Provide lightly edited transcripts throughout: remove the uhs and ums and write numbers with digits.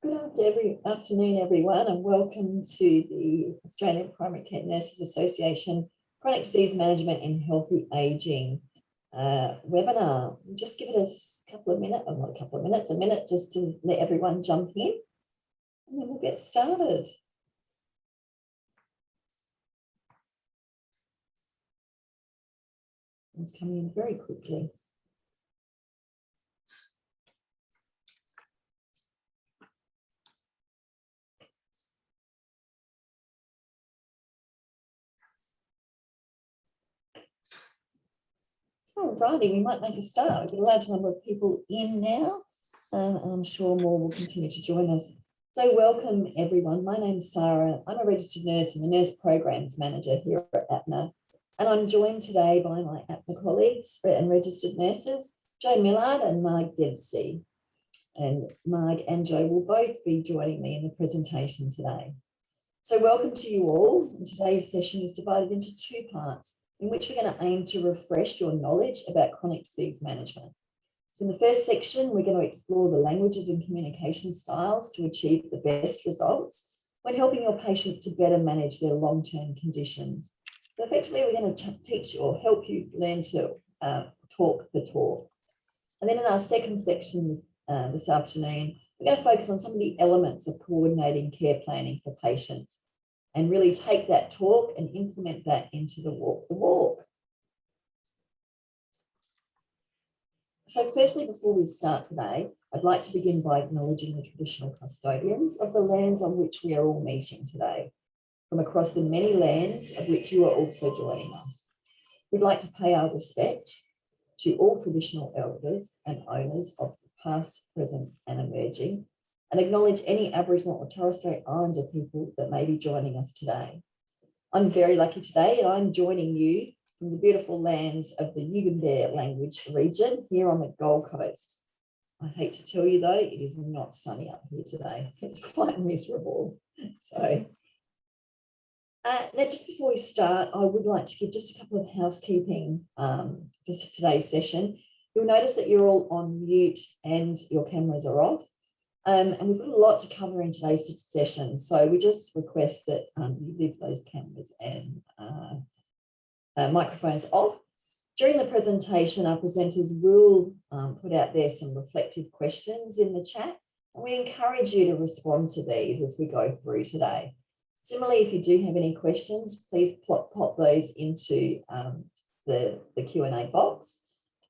Good afternoon, everyone, and welcome to the Australian Primary Care Nurses Association Chronic Disease Management in Healthy Aging webinar. Just give it a couple of minutes, or not a couple of minutes, a minute just to let everyone jump in, and then we'll get started. It's coming in very quickly. Alrighty, we might make a start. We've got a large number of people in now, and I'm sure more will continue to join us. So welcome everyone. My name's Sarah. I'm a registered nurse and the Nurse Programs Manager here at APNA. And I'm joined today by my APNA colleagues and registered nurses, Jo Millard and Marg Dempsey. And Marg and Jo will both be joining me in the presentation today. So welcome to you all. And today's session is divided into two parts, in which we're going to aim to refresh your knowledge about chronic disease management. In the first section, we're going to explore the languages and communication styles to achieve the best results when helping your patients to better manage their long-term conditions. So effectively, we're going to teach or help you learn to talk the talk. And then in our second section this afternoon, we're going to focus on some of the elements of coordinating care planning for patients, and really take that talk and implement that into the walk the walk. So firstly, before we start today, I'd like to begin by acknowledging the traditional custodians of the lands on which we are all meeting today, from across the many lands of which you are also joining us. We'd like to pay our respect to all traditional elders and owners of the past, present and emerging, and acknowledge any Aboriginal or Torres Strait Islander people that may be joining us today. I'm very lucky today, and I'm joining you from the beautiful lands of the Yugambeh language region here on the Gold Coast. I hate to tell you though, it is not sunny up here today. It's quite miserable. So now, just before we start, I would like to give just a couple of housekeeping for today's session. You'll notice that you're all on mute and your cameras are off. And we've got a lot to cover in today's session, so we just request that you leave those cameras and microphones off. During the presentation, our presenters will put out there some reflective questions in the chat, and we encourage you to respond to these as we go through today. Similarly, if you do have any questions, please pop those into the Q&A box.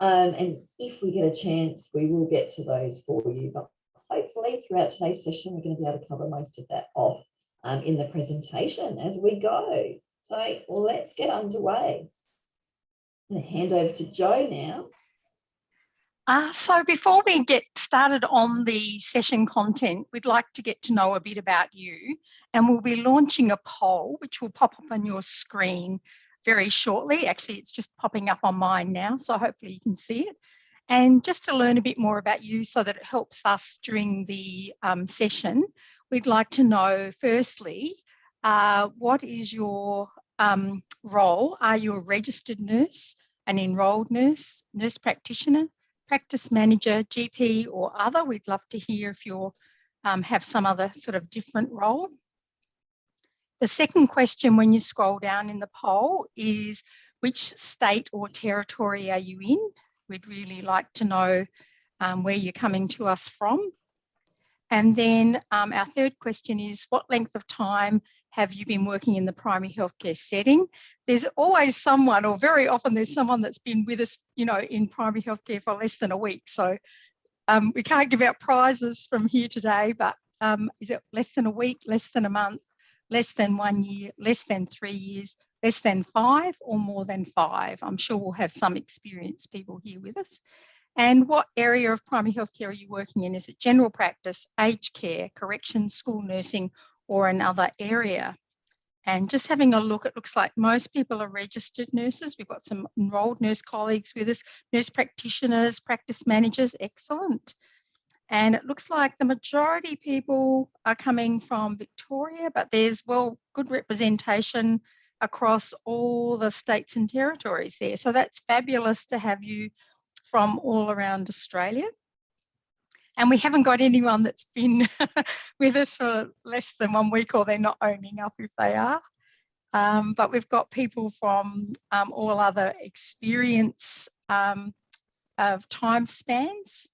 And if we get a chance, we will get to those for you. But hopefully throughout today's session, we're going to be able to cover most of that off in the presentation as we go. So let's get underway. I'm going to hand over to Jo now. So before we get started on the session content, we'd like to get to know a bit about you, and we'll be launching a poll which will pop up on your screen very shortly. Actually, it's just popping up on mine now, so hopefully you can see it. And just to learn a bit more about you so that it helps us during the session, we'd like to know, firstly, what is your role? Are you a registered nurse, an enrolled nurse, nurse practitioner, practice manager, GP or other? We'd love to hear if you have some other sort of different role. The second question when you scroll down in the poll is, which state or territory are you in? We'd really like to know where you're coming to us from. And then our third question is, what length of time have you been working in the primary healthcare setting? There's always someone, or very often there's someone that's been with us, you know, in primary healthcare for less than a week. So we can't give out prizes from here today, but is it less than a week, less than a month, less than 1 year, less than 3 years, less than 5 or more than 5? I'm sure we'll have some experienced people here with us. And what area of primary healthcare are you working in? Is it general practice, aged care, corrections, school nursing, or another area? And just having a look, it looks like most people are registered nurses. We've got some enrolled nurse colleagues with us, nurse practitioners, practice managers, excellent. And it looks like the majority of people are coming from Victoria, but there's, well, good representation across all the states and territories there. So that's fabulous to have you from all around Australia. And we haven't got anyone that's been with us for less than 1 week, or they're not owning up if they are. But we've got people from all other experience of time spans.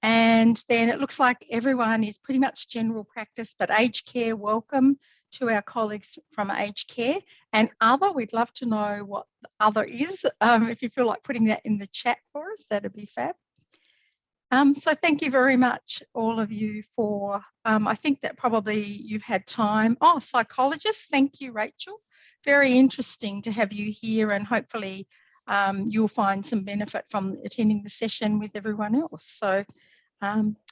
And then it looks like everyone is pretty much general practice, but aged care, welcome to our colleagues from aged care. And other, we'd love to know what the other is. If you feel like putting that in the chat for us, that'd be fab. So thank you very much, all of you, for, I think that probably you've had time. Oh, psychologists, thank you, Rachel. Very interesting to have you here, and hopefully you'll find some benefit from attending the session with everyone else. So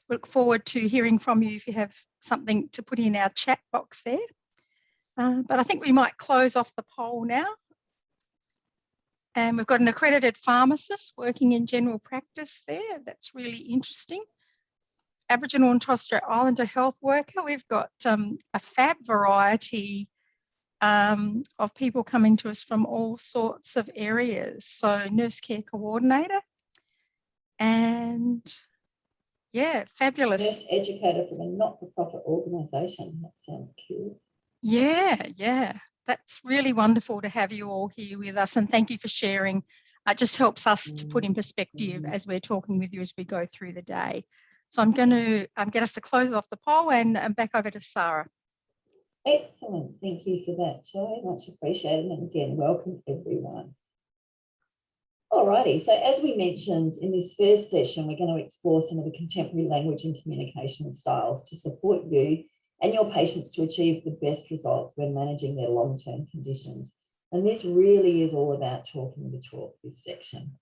look forward to hearing from you if you have something to put in our chat box there. But I think we might close off the poll now. And we've got an accredited pharmacist working in general practice there. That's really interesting. Aboriginal and Torres Strait Islander health worker. We've got a fab variety of people coming to us from all sorts of areas. So nurse care coordinator and yeah, fabulous. Nurse educator from a not-for-profit organisation. That sounds cool. Yeah. That's really wonderful to have you all here with us, and thank you for sharing. It just helps us to put in perspective as we're talking with you as we go through the day. So I'm going to get us to close off the poll and back over to Sarah. Excellent. Thank you for that, Joy. Much appreciated. And again, welcome everyone. Alrighty, so as we mentioned in this first session, we're going to explore some of the contemporary language and communication styles to support you and your patients to achieve the best results when managing their long-term conditions. And this really is all about talking the talk, this section.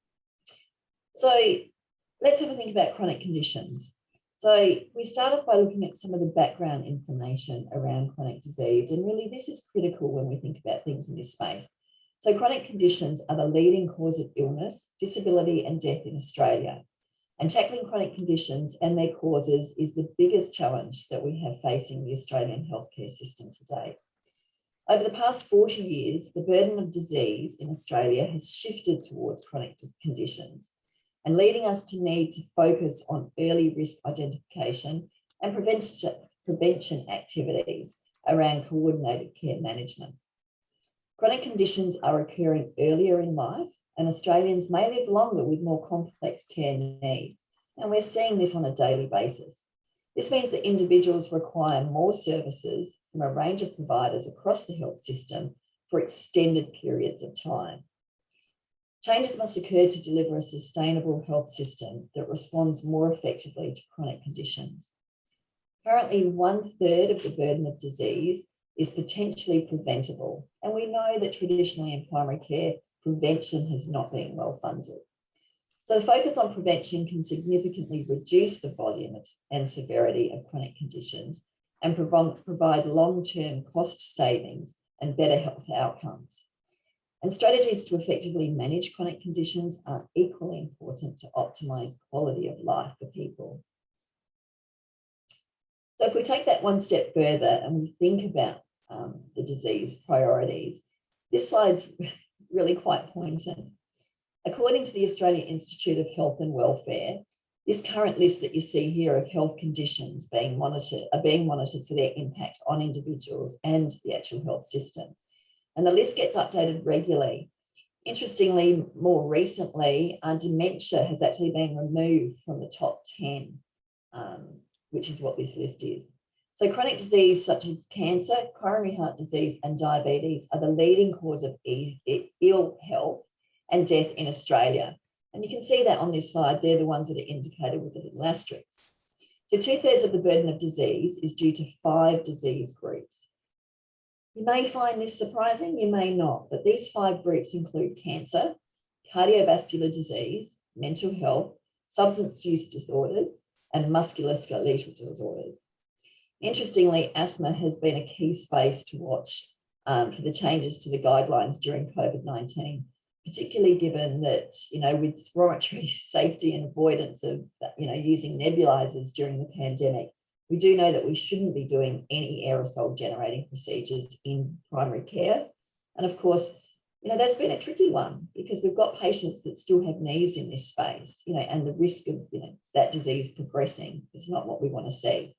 So let's have a think about chronic conditions. So we start off by looking at some of the background information around chronic disease. And really this is critical when we think about things in this space. So chronic conditions are the leading cause of illness, disability and death in Australia. And tackling chronic conditions and their causes is the biggest challenge that we have facing the Australian healthcare system today. Over the past 40 years, the burden of disease in Australia has shifted towards chronic conditions and leading us to need to focus on early risk identification and prevention activities around coordinated care management. Chronic conditions are occurring earlier in life, and Australians may live longer with more complex care needs. And we're seeing this on a daily basis. This means that individuals require more services from a range of providers across the health system for extended periods of time. Changes must occur to deliver a sustainable health system that responds more effectively to chronic conditions. Currently, 1/3 of the burden of disease is potentially preventable, and we know that traditionally in primary care, prevention has not been well funded. So the focus on prevention can significantly reduce the volume and severity of chronic conditions and provide long-term cost savings and better health outcomes. And strategies to effectively manage chronic conditions are equally important to optimise quality of life for people. So if we take that one step further and we think about the disease priorities, this slide's really quite poignant. According to the Australian Institute of Health and Welfare, this current list that you see here of health conditions are being monitored for their impact on individuals and the actual health system. And the list gets updated regularly. Interestingly, more recently, dementia has actually been removed from the top 10, which is what this list is. So chronic disease such as cancer, coronary heart disease and diabetes are the leading cause of ill health and death in Australia. And you can see that on this slide, they're the ones that are indicated with the little asterisks. So 2/3 of the burden of disease is due to 5 disease groups. You may find this surprising, you may not, but these 5 groups include cancer, cardiovascular disease, mental health, substance use disorders, and musculoskeletal disorders. Interestingly, asthma has been a key space to watch for the changes to the guidelines during COVID-19, particularly given that, with respiratory safety and avoidance of, using nebulizers during the pandemic, we do know that we shouldn't be doing any aerosol generating procedures in primary care. And of course, that's been a tricky one because we've got patients that still have needs in this space, and the risk of, that disease progressing is not what we want to see.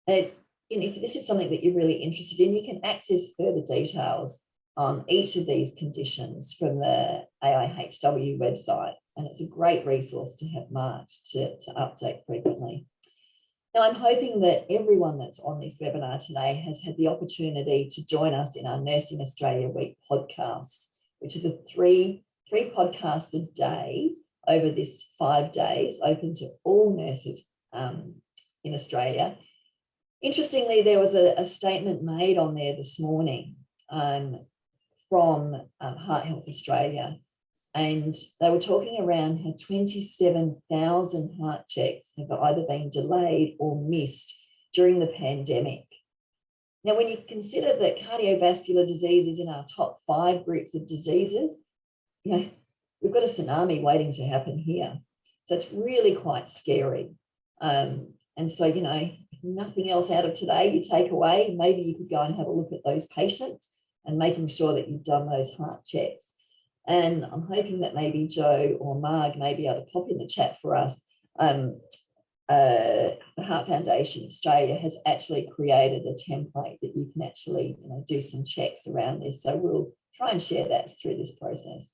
And if this is something that you're really interested in, you can access further details on each of these conditions from the AIHW website. And it's a great resource to have marked to update frequently. Now, I'm hoping that everyone that's on this webinar today has had the opportunity to join us in our Nursing Australia Week podcasts, which are the three podcasts a day over this 5 days, open to all nurses in Australia. Interestingly, there was a statement made on there this morning from Heart Health Australia, and they were talking around how 27,000 heart checks have either been delayed or missed during the pandemic. Now, when you consider that cardiovascular disease is in our top 5 groups of diseases, we've got a tsunami waiting to happen here. So it's really quite scary. And so, if nothing else out of today you take away, maybe you could go and have a look at those patients and making sure that you've done those heart checks. And I'm hoping that maybe Joe or Marg may be able to pop in the chat for us. The Heart Foundation Australia has actually created a template that you can actually do some checks around this. So we'll try and share that through this process.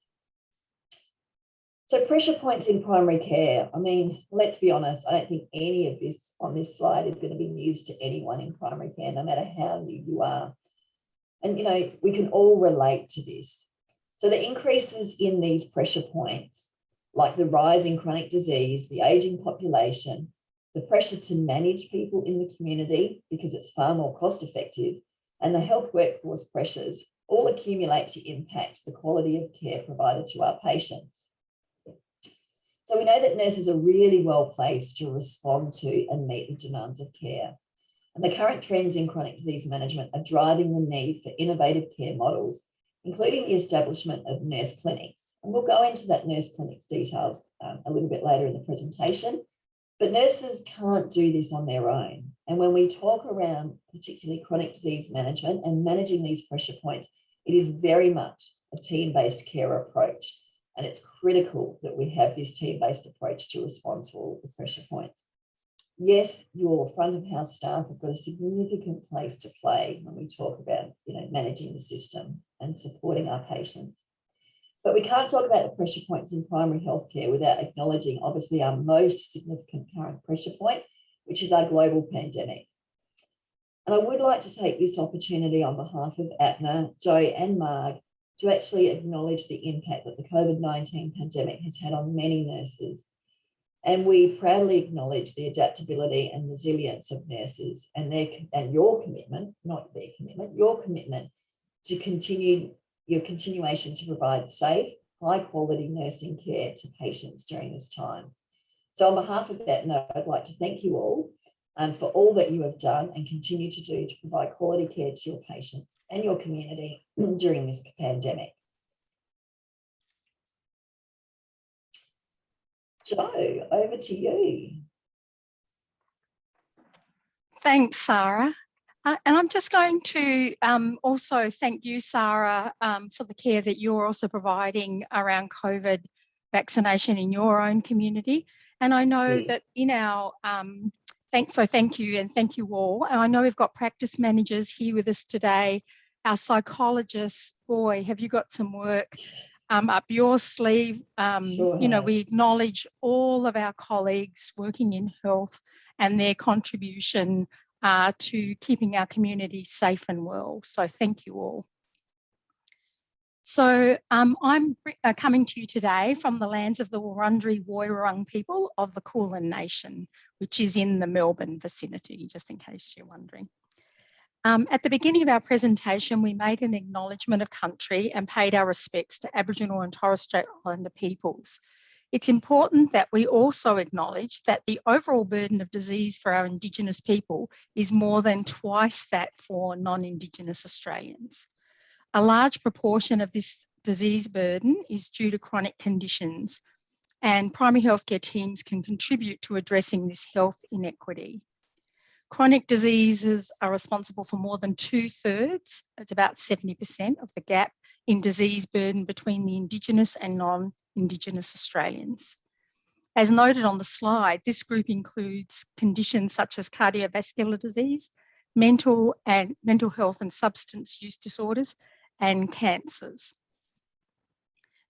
So pressure points in primary care. I mean, let's be honest, I don't think any of this on this slide is going to be news to anyone in primary care, no matter how new you are. And, we can all relate to this. So the increases in these pressure points, like the rise in chronic disease, the aging population, the pressure to manage people in the community because it's far more cost effective, and the health workforce pressures all accumulate to impact the quality of care provided to our patients. So we know that nurses are really well placed to respond to and meet the demands of care. And the current trends in chronic disease management are driving the need for innovative care models, including the establishment of nurse clinics. And we'll go into that nurse clinics details a little bit later in the presentation. But nurses can't do this on their own. And when we talk around particularly chronic disease management and managing these pressure points, it is very much a team-based care approach. And it's critical that we have this team-based approach to respond to all of the pressure points. Yes, your front of house staff have got a significant place to play when we talk about, managing the system and supporting our patients. But we can't talk about the pressure points in primary healthcare without acknowledging, obviously, our most significant current pressure point, which is our global pandemic. And I would like to take this opportunity on behalf of APNA, Joe and Marg, to actually acknowledge the impact that the COVID-19 pandemic has had on many nurses. And we proudly acknowledge the adaptability and resilience of nurses and your commitment, not their commitment, your commitment to your continuation to provide safe, high quality nursing care to patients during this time. So on behalf of that note, I'd like to thank you all for all that you have done and continue to do to provide quality care to your patients and your community during this pandemic. Joe, over to you. Thanks, Sarah. And I'm just going to also thank you, Sarah, for the care that you're also providing around COVID vaccination in your own community. And I know that in our, thank you and thank you all. And I know we've got practice managers here with us today, our psychologists. Boy, have you got some work up your sleeve. Sure. We acknowledge all of our colleagues working in health and their contribution to keeping our community safe and well. So thank you all. So I'm coming to you today from the lands of the Wurundjeri Woiwurrung people of the Kulin Nation, which is in the Melbourne vicinity, just in case you're wondering. At the beginning of our presentation, we made an acknowledgement of country and paid our respects to Aboriginal and Torres Strait Islander peoples. It's important that we also acknowledge that the overall burden of disease for our Indigenous people is more than twice that for non-Indigenous Australians. A large proportion of this disease burden is due to chronic conditions, and primary healthcare teams can contribute to addressing this health inequity. Chronic diseases are responsible for more than 2/3, it's about 70% of the gap in disease burden between the Indigenous and non-Indigenous Australians. As noted on the slide, this group includes conditions such as cardiovascular disease, mental health and substance use disorders, and cancers.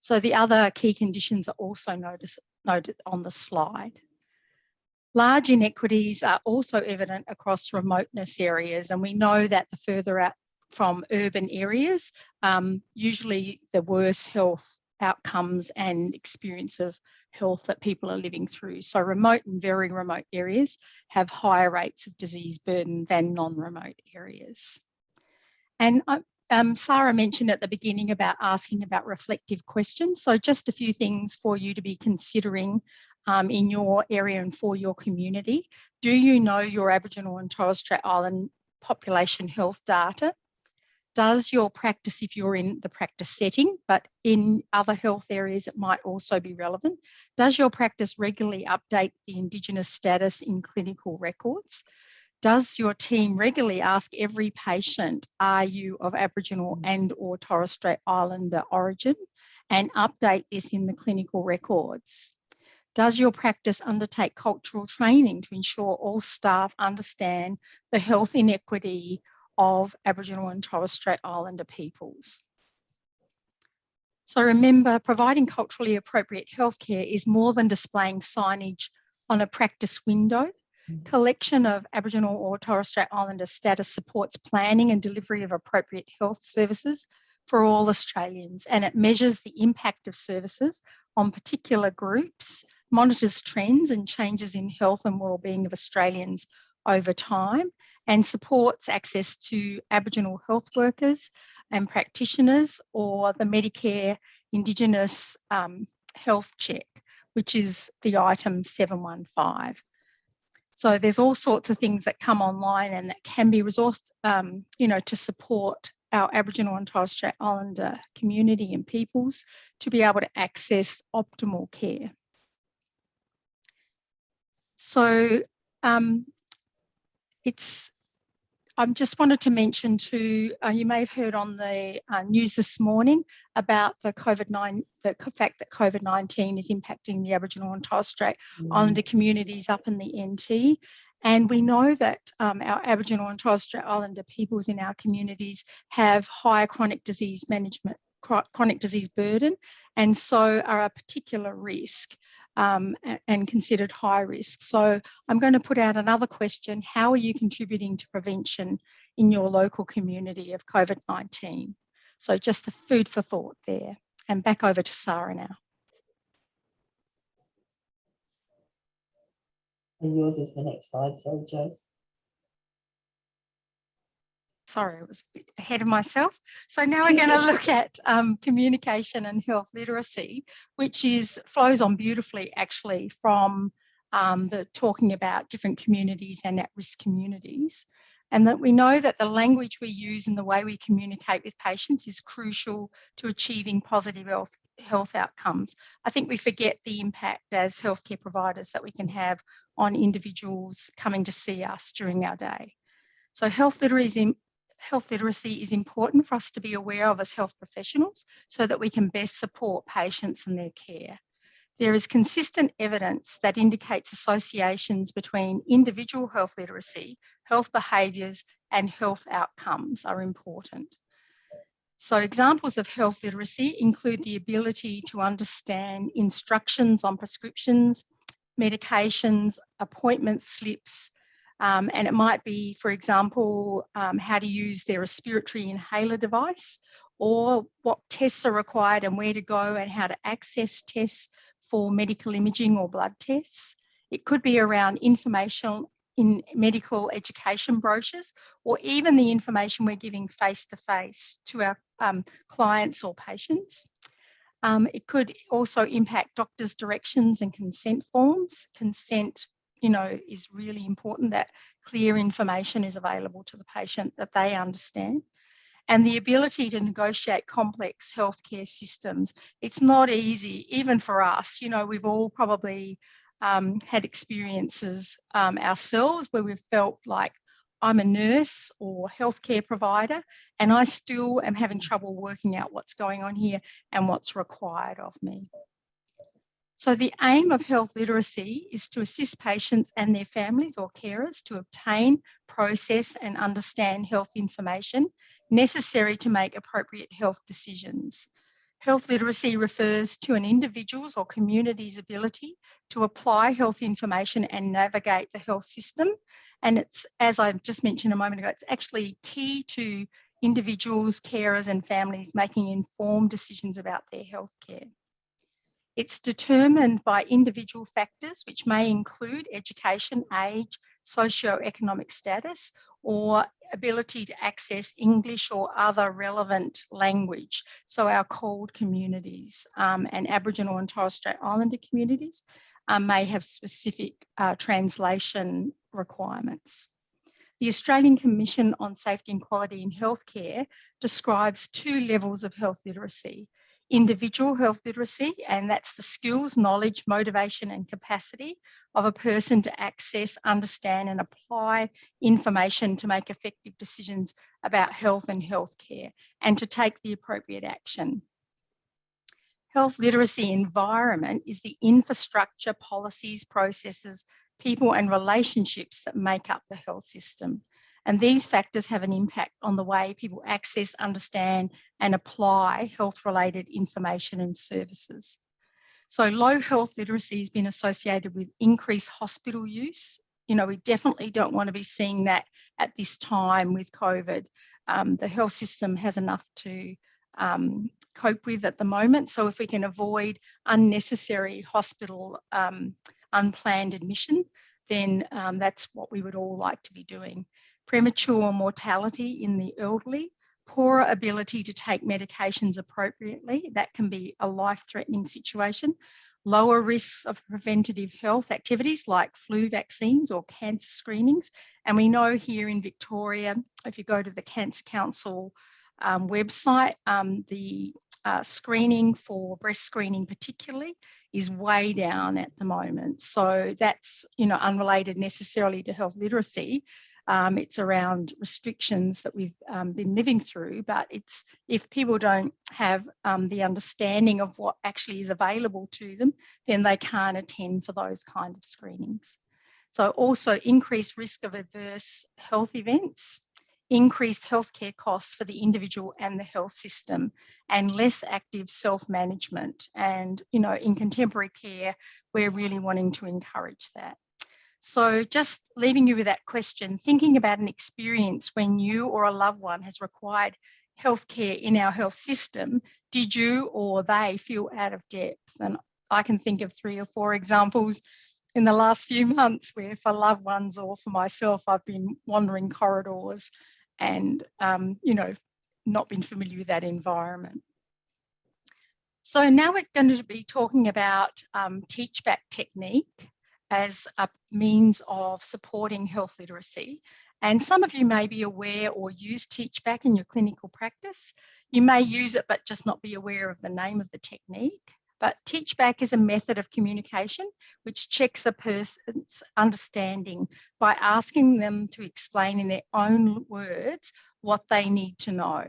So the other key conditions are also noted on the slide. Large inequities are also evident across remoteness areas, and we know that the further out from urban areas, usually the worse health outcomes and experience of health that people are living through. So remote and very remote areas have higher rates of disease burden than non-remote areas. And Sarah mentioned at the beginning about asking about reflective questions. So just a few things for you to be considering in your area and for your community. Do you know your Aboriginal and Torres Strait Island population health data? Does your practice, if you're in the practice setting, but in other health areas, it might also be relevant. Does your practice regularly update the Indigenous status in clinical records? Does your team regularly ask every patient, are you of Aboriginal and or Torres Strait Islander origin, and update this in the clinical records? Does your practice undertake cultural training to ensure all staff understand the health inequity of Aboriginal and Torres Strait Islander peoples? So remember, providing culturally appropriate healthcare is more than displaying signage on a practice window. Collection of Aboriginal or Torres Strait Islander status supports planning and delivery of appropriate health services for all Australians, and it measures the impact of services on particular groups, monitors trends and changes in health and wellbeing of Australians over time, and supports access to Aboriginal health workers and practitioners, or the Medicare Indigenous health check, which is the item 715. So there's all sorts of things that come online and that can be resourced, to support our Aboriginal and Torres Strait Islander community and peoples to be able to access optimal care. So I just wanted to mention too, you may have heard on the news this morning about the fact that COVID-19 is impacting the Aboriginal and Torres Strait Islander communities up in the NT. And we know that our Aboriginal and Torres Strait Islander peoples in our communities have higher chronic disease burden, and so are a particular risk. And considered high risk. So I'm going to put out another question. How are you contributing to prevention in your local community of COVID-19? So just a food for thought there. And back over to Sarah now. And yours is the next slide, sorry, Jo. Sorry, I was a bit ahead of myself. So now we're going to look at communication and health literacy, which flows on beautifully actually from the talking about different communities and at-risk communities. And that we know that the language we use and the way we communicate with patients is crucial to achieving positive health outcomes. I think we forget the impact as healthcare providers that we can have on individuals coming to see us during our day. So health literacy is important for us to be aware of as health professionals so that we can best support patients and their care. There is consistent evidence that indicates associations between individual health literacy, health behaviours, and health outcomes are important. So examples of health literacy include the ability to understand instructions on prescriptions, medications, appointment slips, and it might be, for example, how to use their respiratory inhaler device, or what tests are required and where to go and how to access tests for medical imaging or blood tests. It could be around information in medical education brochures, or even the information we're giving face-to-face to our clients or patients. It could also impact doctors' directions and consent forms. Consent, is really important, that clear information is available to the patient that they understand. And the ability to negotiate complex healthcare systems. It's not easy, even for us. We've all probably had experiences ourselves where we've felt like, I'm a nurse or healthcare provider, and I still am having trouble working out what's going on here and what's required of me. So the aim of health literacy is to assist patients and their families or carers to obtain, process and understand health information necessary to make appropriate health decisions. Health literacy refers to an individual's or community's ability to apply health information and navigate the health system. And it's, as I just mentioned a moment ago, it's actually key to individuals, carers and families making informed decisions about their health care. It's determined by individual factors, which may include education, age, socioeconomic status, or ability to access English or other relevant language. So our CALD communities and Aboriginal and Torres Strait Islander communities may have specific translation requirements. The Australian Commission on Safety and Quality in Healthcare describes 2 levels of health literacy. Individual health literacy, and that's the skills, knowledge, motivation and capacity of a person to access, understand and apply information to make effective decisions about health and healthcare and to take the appropriate action. Health literacy environment is the infrastructure, policies, processes, people and relationships that make up the health system. And these factors have an impact on the way people access, understand and apply health-related information and services. So low health literacy has been associated with increased hospital use. You know, we definitely don't want to be seeing that at this time with COVID. The health system has enough to cope with at the moment. So if we can avoid unnecessary hospital unplanned admission, then that's what we would all like to be doing. Premature mortality in the elderly, poorer ability to take medications appropriately, that can be a life-threatening situation, lower risks of preventative health activities like flu vaccines or cancer screenings. And we know here in Victoria, if you go to the Cancer Council website, the screening for breast screening particularly is way down at the moment. So that's, you know, unrelated necessarily to health literacy. It's around restrictions that we've been living through, but it's if people don't have the understanding of what actually is available to them, then they can't attend for those kind of screenings. So also increased risk of adverse health events, increased healthcare costs for the individual and the health system, and less active self-management. And, you know, in contemporary care, we're really wanting to encourage that. So just leaving you with that question, thinking about an experience when you or a loved one has required healthcare in our health system, did you or they feel out of depth? And I can think of 3 or 4 examples in the last few months where for loved ones or for myself, I've been wandering corridors and, you know, not been familiar with that environment. So now we're going to be talking about teach back technique as a means of supporting health literacy. And some of you may be aware or use teach back in your clinical practice. You may use it, but just not be aware of the name of the technique. But teach back is a method of communication which checks a person's understanding by asking them to explain in their own words what they need to know.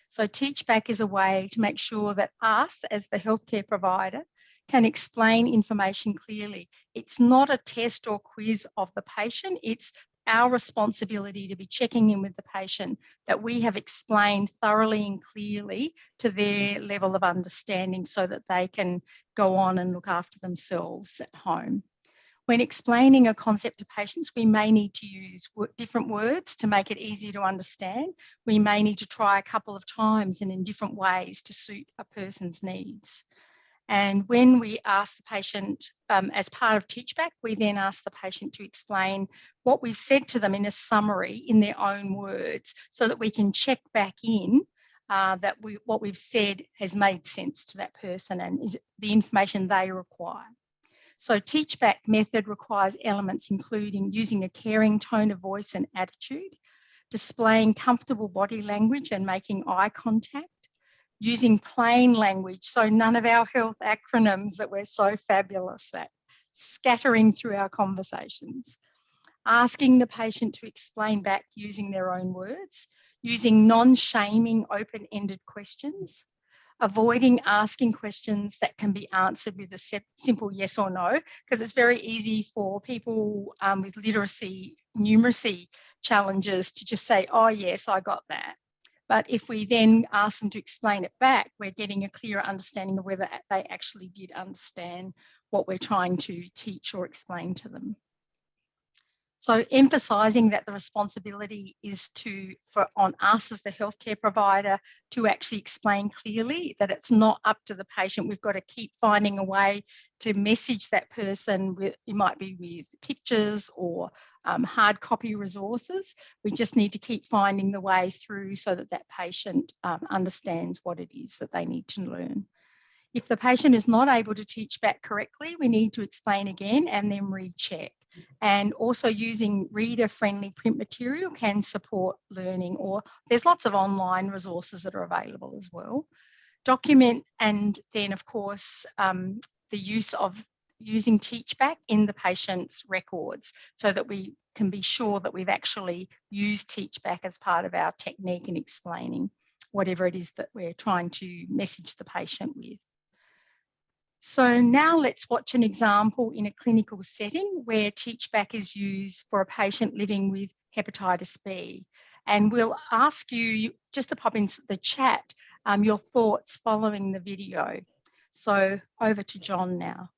So teach back is a way to make sure that us as the healthcare provider can explain information clearly. It's not a test or quiz of the patient. It's our responsibility to be checking in with the patient that we have explained thoroughly and clearly to their level of understanding so that they can go on and look after themselves at home. When explaining a concept to patients, we may need to use different words to make it easier to understand. We may need to try a couple of times and in different ways to suit a person's needs. And when we ask the patient, as part of teachback, we then ask the patient to explain what we've said to them in a summary in their own words so that we can check back in that what we've said has made sense to that person and is the information they require. So teachback method requires elements including using a caring tone of voice and attitude, displaying comfortable body language and making eye contact, using plain language, so none of our health acronyms that we're so fabulous at, scattering through our conversations. asking the patient to explain back using their own words, using non-shaming open-ended questions, avoiding asking questions that can be answered with a simple yes or no, because it's very easy for people with numeracy challenges to just say, oh yes, I got that. But if we then ask them to explain it back, we're getting a clearer understanding of whether they actually did understand what we're trying to teach or explain to them. So emphasising that the responsibility is on us as the healthcare provider to actually explain clearly that it's not up to the patient. We've got to keep finding a way to message that person. It might be with pictures or hard copy resources. We just need to keep finding the way through so that that patient understands what it is that they need to learn. If the patient is not able to teach back correctly, we need to explain again and then recheck. And also using reader-friendly print material can support learning, or there's lots of online resources that are available as well. Document, and then of course the use of using teachback in the patient's records so that we can be sure that we've actually used teachback as part of our technique in explaining whatever it is that we're trying to message the patient with. So now let's watch an example in a clinical setting where teachback is used for a patient living with hepatitis B. And we'll ask you just to pop into the chat your thoughts following the video. So over to John now.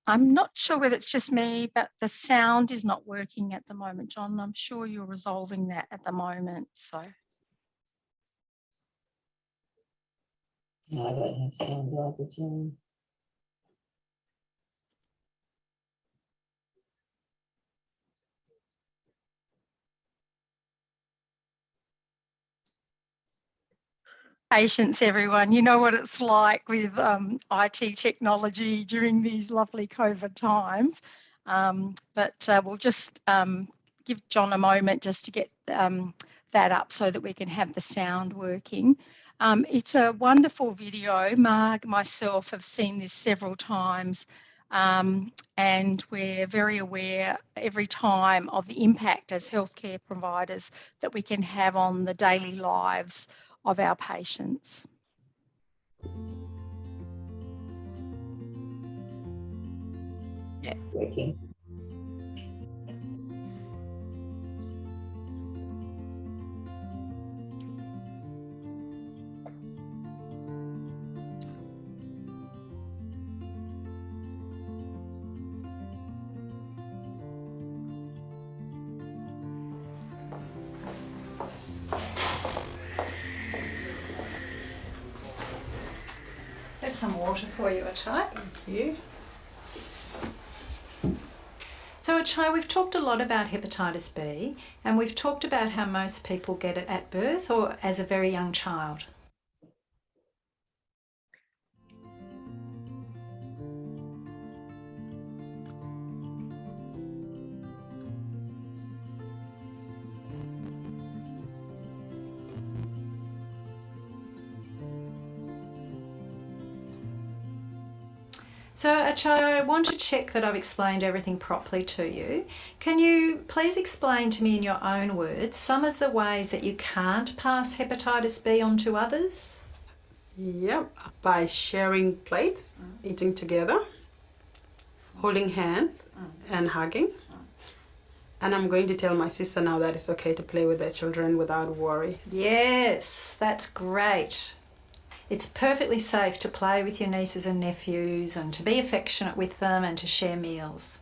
I'm not sure whether it's just me, but the sound is not working at the moment, John. I'm sure you're resolving that at the moment, so. No, I don't have sound either, John. Patience, everyone. You know what it's like with IT technology during these lovely COVID times. But we'll just give John a moment just to get that up so that we can have the sound working. It's a wonderful video. Marg, myself have seen this several times, and we're very aware every time of the impact as healthcare providers that we can have on the daily lives of our patients. Yeah. Working. There's some water for you, Achai. Thank you. So Achai, we've talked a lot about hepatitis B, and we've talked about how most people get it at birth or as a very young child. So Achai, I want to check that I've explained everything properly to you. Can you please explain to me in your own words some of the ways that you can't pass hepatitis B on to others? Yep, by sharing plates, eating together, holding hands and hugging. And I'm going to tell my sister now that it's okay to play with their children without worry. Yes, that's great. It's perfectly safe to play with your nieces and nephews and to be affectionate with them and to share meals.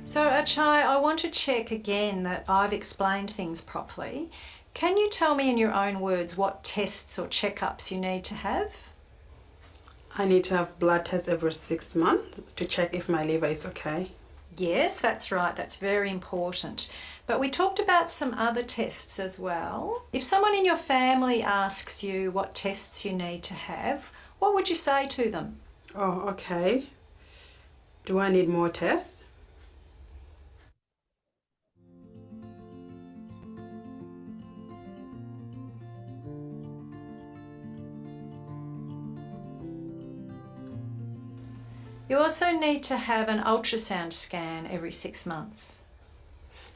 So Achai, I want to check again that I've explained things properly. Can you tell me in your own words what tests or checkups you need to have? I need to have blood tests every 6 months to check if my liver is okay. Yes, that's right. That's very important. But we talked about some other tests as well. If someone in your family asks you what tests you need to have, what would you say to them? Oh, okay. Do I need more tests? You also need to have an ultrasound scan every 6 months.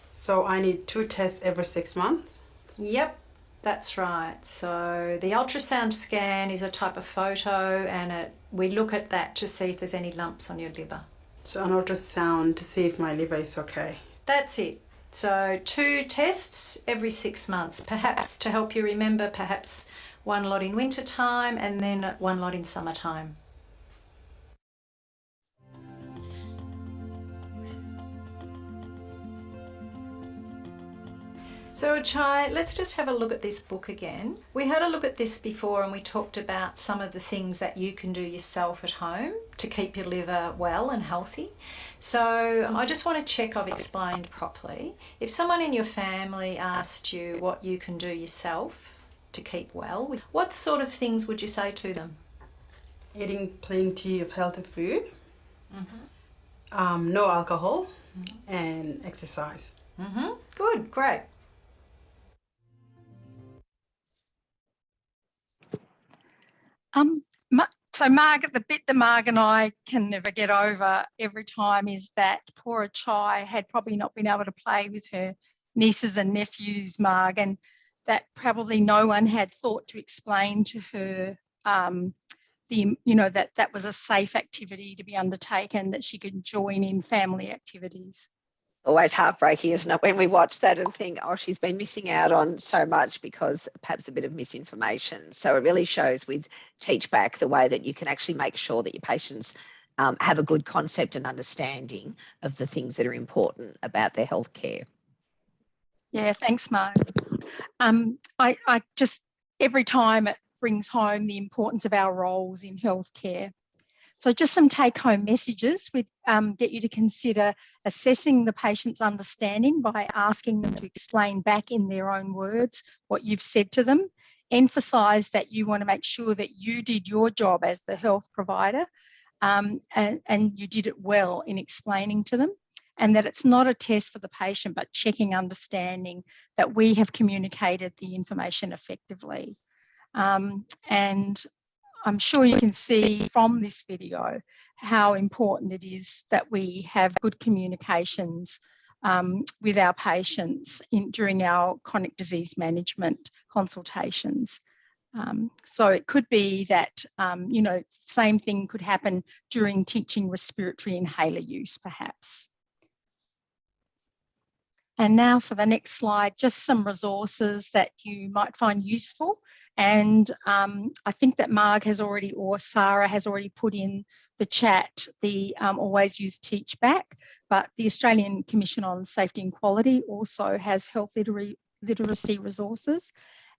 So I need 2 tests every 6 months? Yep, that's right. So the ultrasound scan is a type of photo, and we look at that to see if there's any lumps on your liver. So an ultrasound to see if my liver is okay. That's it. So 2 tests every 6 months, perhaps to help you remember, perhaps one lot in winter time and then one lot in summertime. So Achai, let's just have a look at this book again. We had a look at this before and we talked about some of the things that you can do yourself at home to keep your liver well and healthy. So I just want to check I've explained properly. If someone in your family asked you what you can do yourself to keep well, what sort of things would you say to them? Eating plenty of healthy food, no alcohol, and exercise. Good, great. So Margaret, the bit that Marg and I can never get over every time is that poor Achai had probably not been able to play with her nieces and nephews, Marg, and that probably no one had thought to explain to her that was a safe activity to be undertaken, that she could join in family activities. Always heartbreaking, isn't it, when we watch that and think, oh, she's been missing out on so much because perhaps a bit of misinformation. So it really shows with Teach Back the way that you can actually make sure that your patients have a good concept and understanding of the things that are important about their health care. Yeah, thanks, Mark. I just, every time it brings home the importance of our roles in healthcare. So just some take-home messages. We get you to consider assessing the patient's understanding by asking them to explain back in their own words what you've said to them. Emphasise that you want to make sure that you did your job as the health provider and you did it well in explaining to them, and that it's not a test for the patient, but checking understanding that we have communicated the information effectively. And I'm sure you can see from this video how important it is that we have good communications with our patients during our chronic disease management consultations. So it could be that, same thing could happen during teaching respiratory inhaler use, perhaps. And now for the next slide, just some resources that you might find useful. And I think that Marg has already, or Sarah has already put in the chat the Always Use Teach Back, but the Australian Commission on Safety and Quality also has health literacy resources.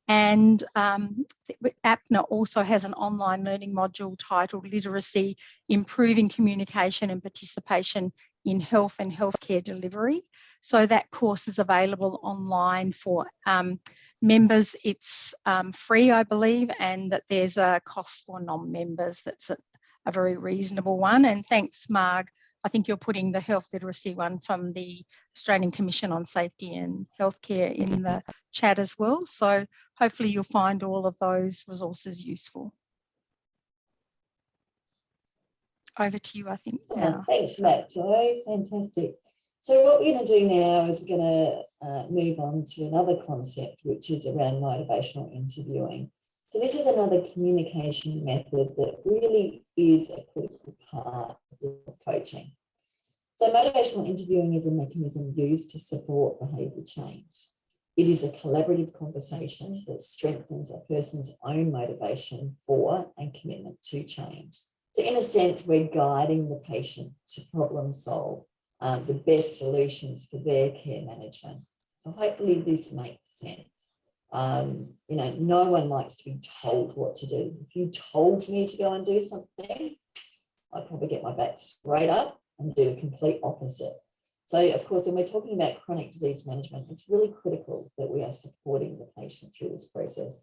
And APNA also has an online learning module titled Literacy, Improving Communication and Participation in Health and Healthcare Delivery. So that course is available online for members. It's free, I believe, and that there's a cost for non-members that's a very reasonable one. And thanks, Marg. I think you're putting the health literacy one from the Australian Commission on Safety and Healthcare in the chat as well. So hopefully you'll find all of those resources useful. Over to you, I think. Now. Thanks for that, Joy. Fantastic. So what we're going to do now is we're going to move on to another concept, which is around motivational interviewing. So this is another communication method that really is a critical part of coaching. So motivational interviewing is a mechanism used to support behaviour change. It is a collaborative conversation that strengthens a person's own motivation for and commitment to change. So in a sense, we're guiding the patient to problem solve the best solutions for their care management. So hopefully this makes sense. No one likes to be told what to do. If you told me to go and do something, I'd probably get my back straight up and do the complete opposite. So, of course, when we're talking about chronic disease management, it's really critical that we are supporting the patient through this process.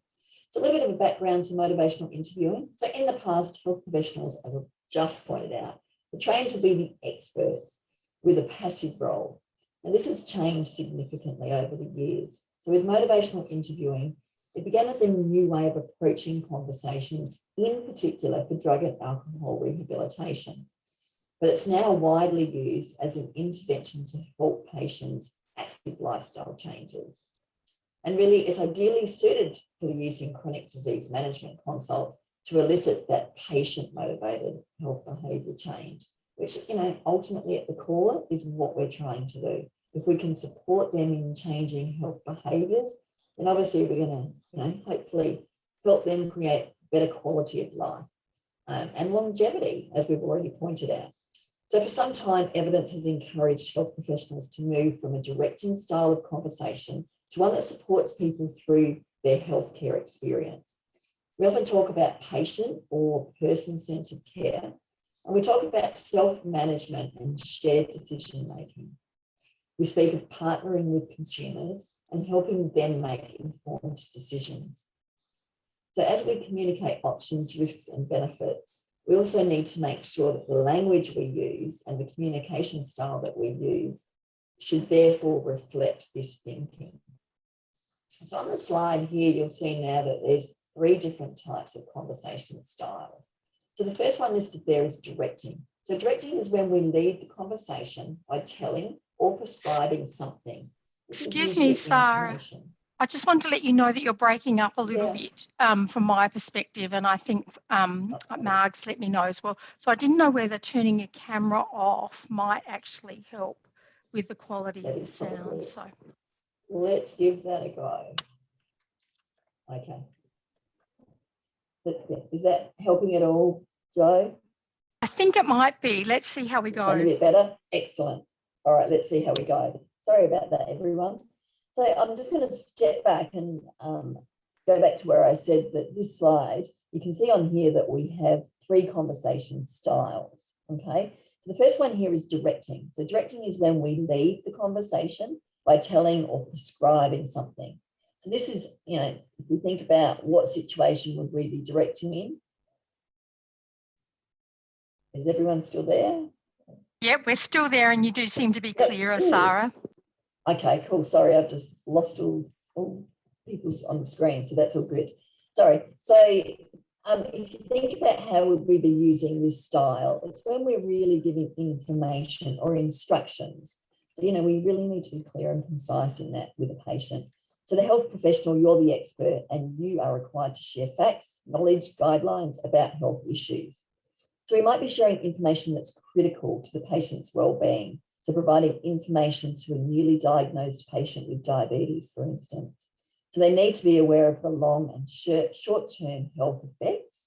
So a little bit of a background to motivational interviewing. So in the past, health professionals, as I've just pointed out, were trained to be the experts with a passive role. And this has changed significantly over the years. So with motivational interviewing, it began as a new way of approaching conversations, in particular for drug and alcohol rehabilitation. But it's now widely used as an intervention to help patients with lifestyle changes. And really is ideally suited for the use in chronic disease management consults to elicit that patient-motivated health behaviour change, which, ultimately at the core is what we're trying to do. If we can support them in changing health behaviours, then obviously we're going to, hopefully help them create better quality of life and longevity, as we've already pointed out. So for some time, evidence has encouraged health professionals to move from a directing style of conversation to one that supports people through their healthcare experience. We often talk about patient or person-centered care, and we talk about self-management and shared decision-making. We speak of partnering with consumers and helping them make informed decisions. So as we communicate options, risks, and benefits, we also need to make sure that the language we use and the communication style that we use should therefore reflect this thinking. So on the slide here, you'll see now that there's 3 different types of conversation styles. So the first one listed there is directing. So directing is when we lead the conversation by telling or prescribing something. Excuse me, Sarah. I just want to let you know that you're breaking up a little bit from my perspective, and I think Marg's let me know as well. So I didn't know whether turning your camera off might actually help with the quality of the sound. So let's give that a go. Okay. Is that helping at all, Jo? I think it might be. Let's see how we go. Sound a bit better? Excellent. All right, let's see how we go. Sorry about that, everyone. So I'm just going to step back and go back to where I said that this slide, you can see on here that we have 3 conversation styles, okay? So the first one here is directing. So directing is when we lead the conversation by telling or prescribing something. So this is, if we think about what situation would we be directing in? Is everyone still there? Yep, we're still there, and you do seem to be clearer, Sarah. Okay, cool. Sorry, I've just lost all people's on the screen, so that's all good. Sorry. So if you think about how would we be using this style, it's when we're really giving information or instructions. So, we really need to be clear and concise in that with the patient. So the health professional, you're the expert, and you are required to share facts, knowledge, guidelines about health issues. So we might be sharing information that's critical to the patient's well-being. So providing information to a newly diagnosed patient with diabetes, for instance. So they need to be aware of the long and short-term health effects.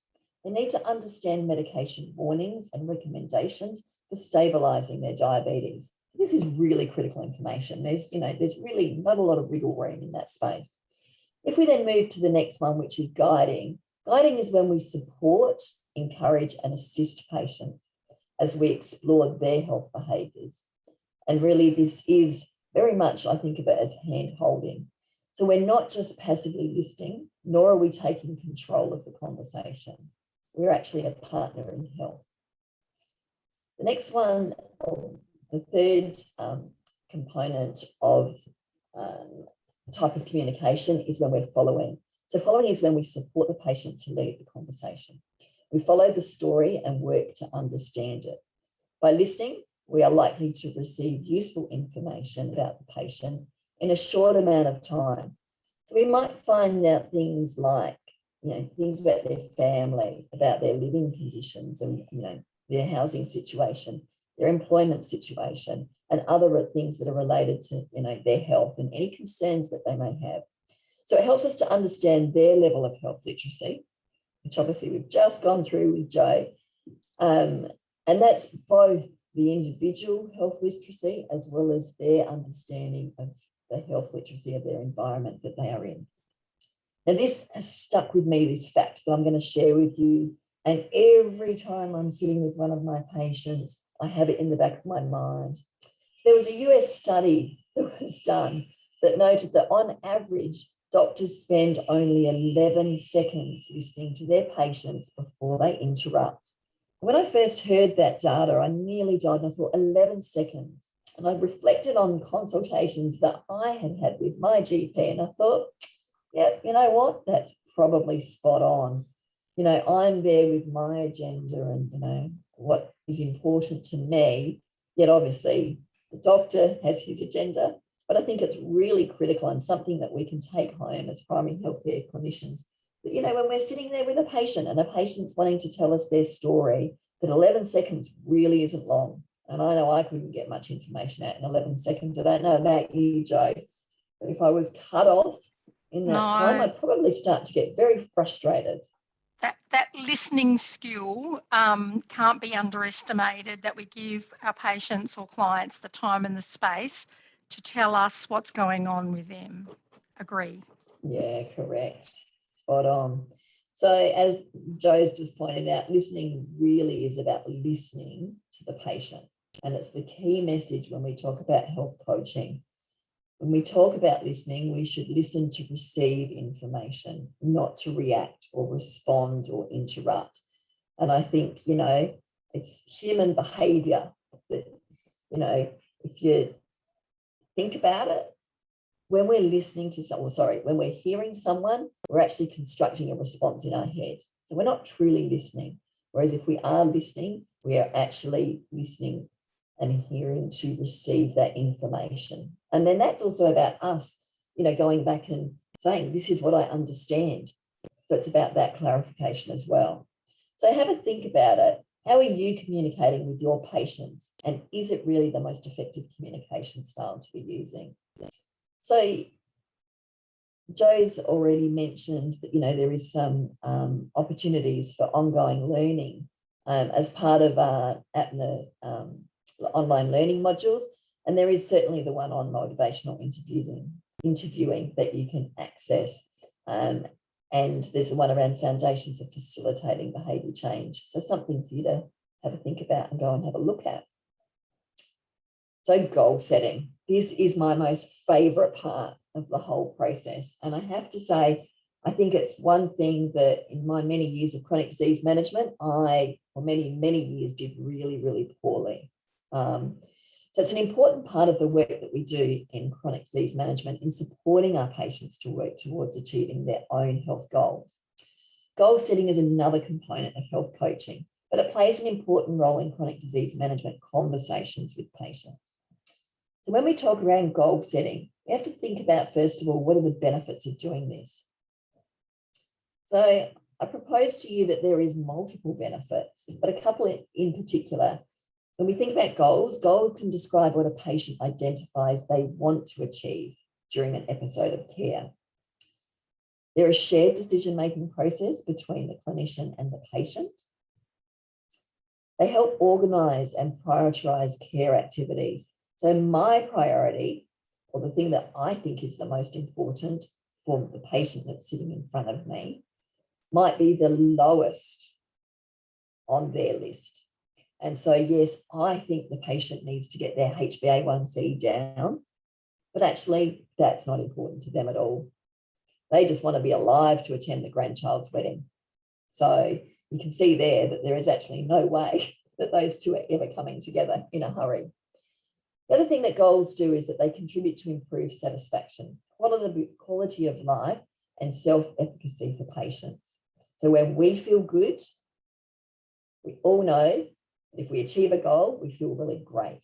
They need to understand medication warnings and recommendations for stabilising their diabetes. This is really critical information. There's really not a lot of wiggle room in that space. If we then move to the next one, which is guiding, guiding is when we support, encourage, and assist patients as we explore their health behaviours. And really, this is very much, I think of it as hand-holding. So we're not just passively listening, nor are we taking control of the conversation. We're actually a partner in health. The next one, the third component of type of communication is when we're following. So following is when we support the patient to lead the conversation. We follow the story and work to understand it. By listening, we are likely to receive useful information about the patient in a short amount of time. So we might find out things like, things about their family, about their living conditions and, their housing situation, their employment situation, and other things that are related to, their health and any concerns that they may have. So it helps us to understand their level of health literacy, which obviously we've just gone through with Jo. And that's both the individual health literacy as well as their understanding of the health literacy of their environment that they are in. Now, this has stuck with me, this fact that I'm going to share with you. And every time I'm sitting with one of my patients, I have it in the back of my mind. There was a US study that was done that noted that on average, doctors spend only 11 seconds listening to their patients before they interrupt. When I first heard that data, I nearly died. And I thought, 11 seconds. And I reflected on consultations that I had had with my GP, and I thought, yeah, you know what? That's probably spot on. You know, I'm there with my agenda and, you know, what is important to me. Yet obviously the doctor has his agenda, but I think it's really critical and something that we can take home as primary healthcare clinicians. That, you know, when we're sitting there with a patient and a patient's wanting to tell us their story, that 11 seconds really isn't long. And I know I couldn't get much information out in 11 seconds. I don't know about you, Jo, but if I was cut off in that time, I'd probably start to get very frustrated. That listening skill can't be underestimated, that we give our patients or clients the time and the space to tell us what's going on with them. Agree. Yeah, correct. Spot on. So as Jo's just pointed out, listening really is about listening to the patient. And it's the key message when we talk about health coaching. When we talk about listening, we should listen to receive information, not to react or respond or interrupt. And I think, you know, it's human behavior that, you know, if you think about it, when we're listening to someone, when we're hearing someone, we're actually constructing a response in our head. So we're not truly listening. Whereas if we are listening, we are actually listening and hearing to receive that information. And then that's also about us, you know, going back and saying, this is what I understand. So it's about that clarification as well. So have a think about it. How are you communicating with your patients? And is it really the most effective communication style to be using? So Jo's already mentioned that, you know, there is some opportunities for ongoing learning as part of APNA online learning modules. And there is certainly the one on motivational interviewing that you can access. And there's the one around foundations of facilitating behaviour change. So something for you to have a think about and go and have a look at. So goal setting. This is my most favourite part of the whole process. And I have to say, I think it's one thing that in my many years of chronic disease management, I, for many, many years, did really, really poorly. So it's an important part of the work that we do in chronic disease management in supporting our patients to work towards achieving their own health goals. Goal setting is another component of health coaching, but it plays an important role in chronic disease management conversations with patients. So when we talk around goal setting, we have to think about, first of all, what are the benefits of doing this? So I propose to you that there is multiple benefits, but a couple in particular. When we think about goals, goals can describe what a patient identifies they want to achieve during an episode of care. They're a shared decision-making process between the clinician and the patient. They help organise and prioritise care activities. So my priority, or the thing that I think is the most important for the patient that's sitting in front of me, might be the lowest on their list. And so, yes, I think the patient needs to get their HbA1c down, but actually that's not important to them at all. They just want to be alive to attend the grandchild's wedding. So you can see there that there is actually no way that those two are ever coming together in a hurry. The other thing that goals do is that they contribute to improved satisfaction, quality of life, and self-efficacy for patients. So when we feel good, we all know if we achieve a goal, we feel really great.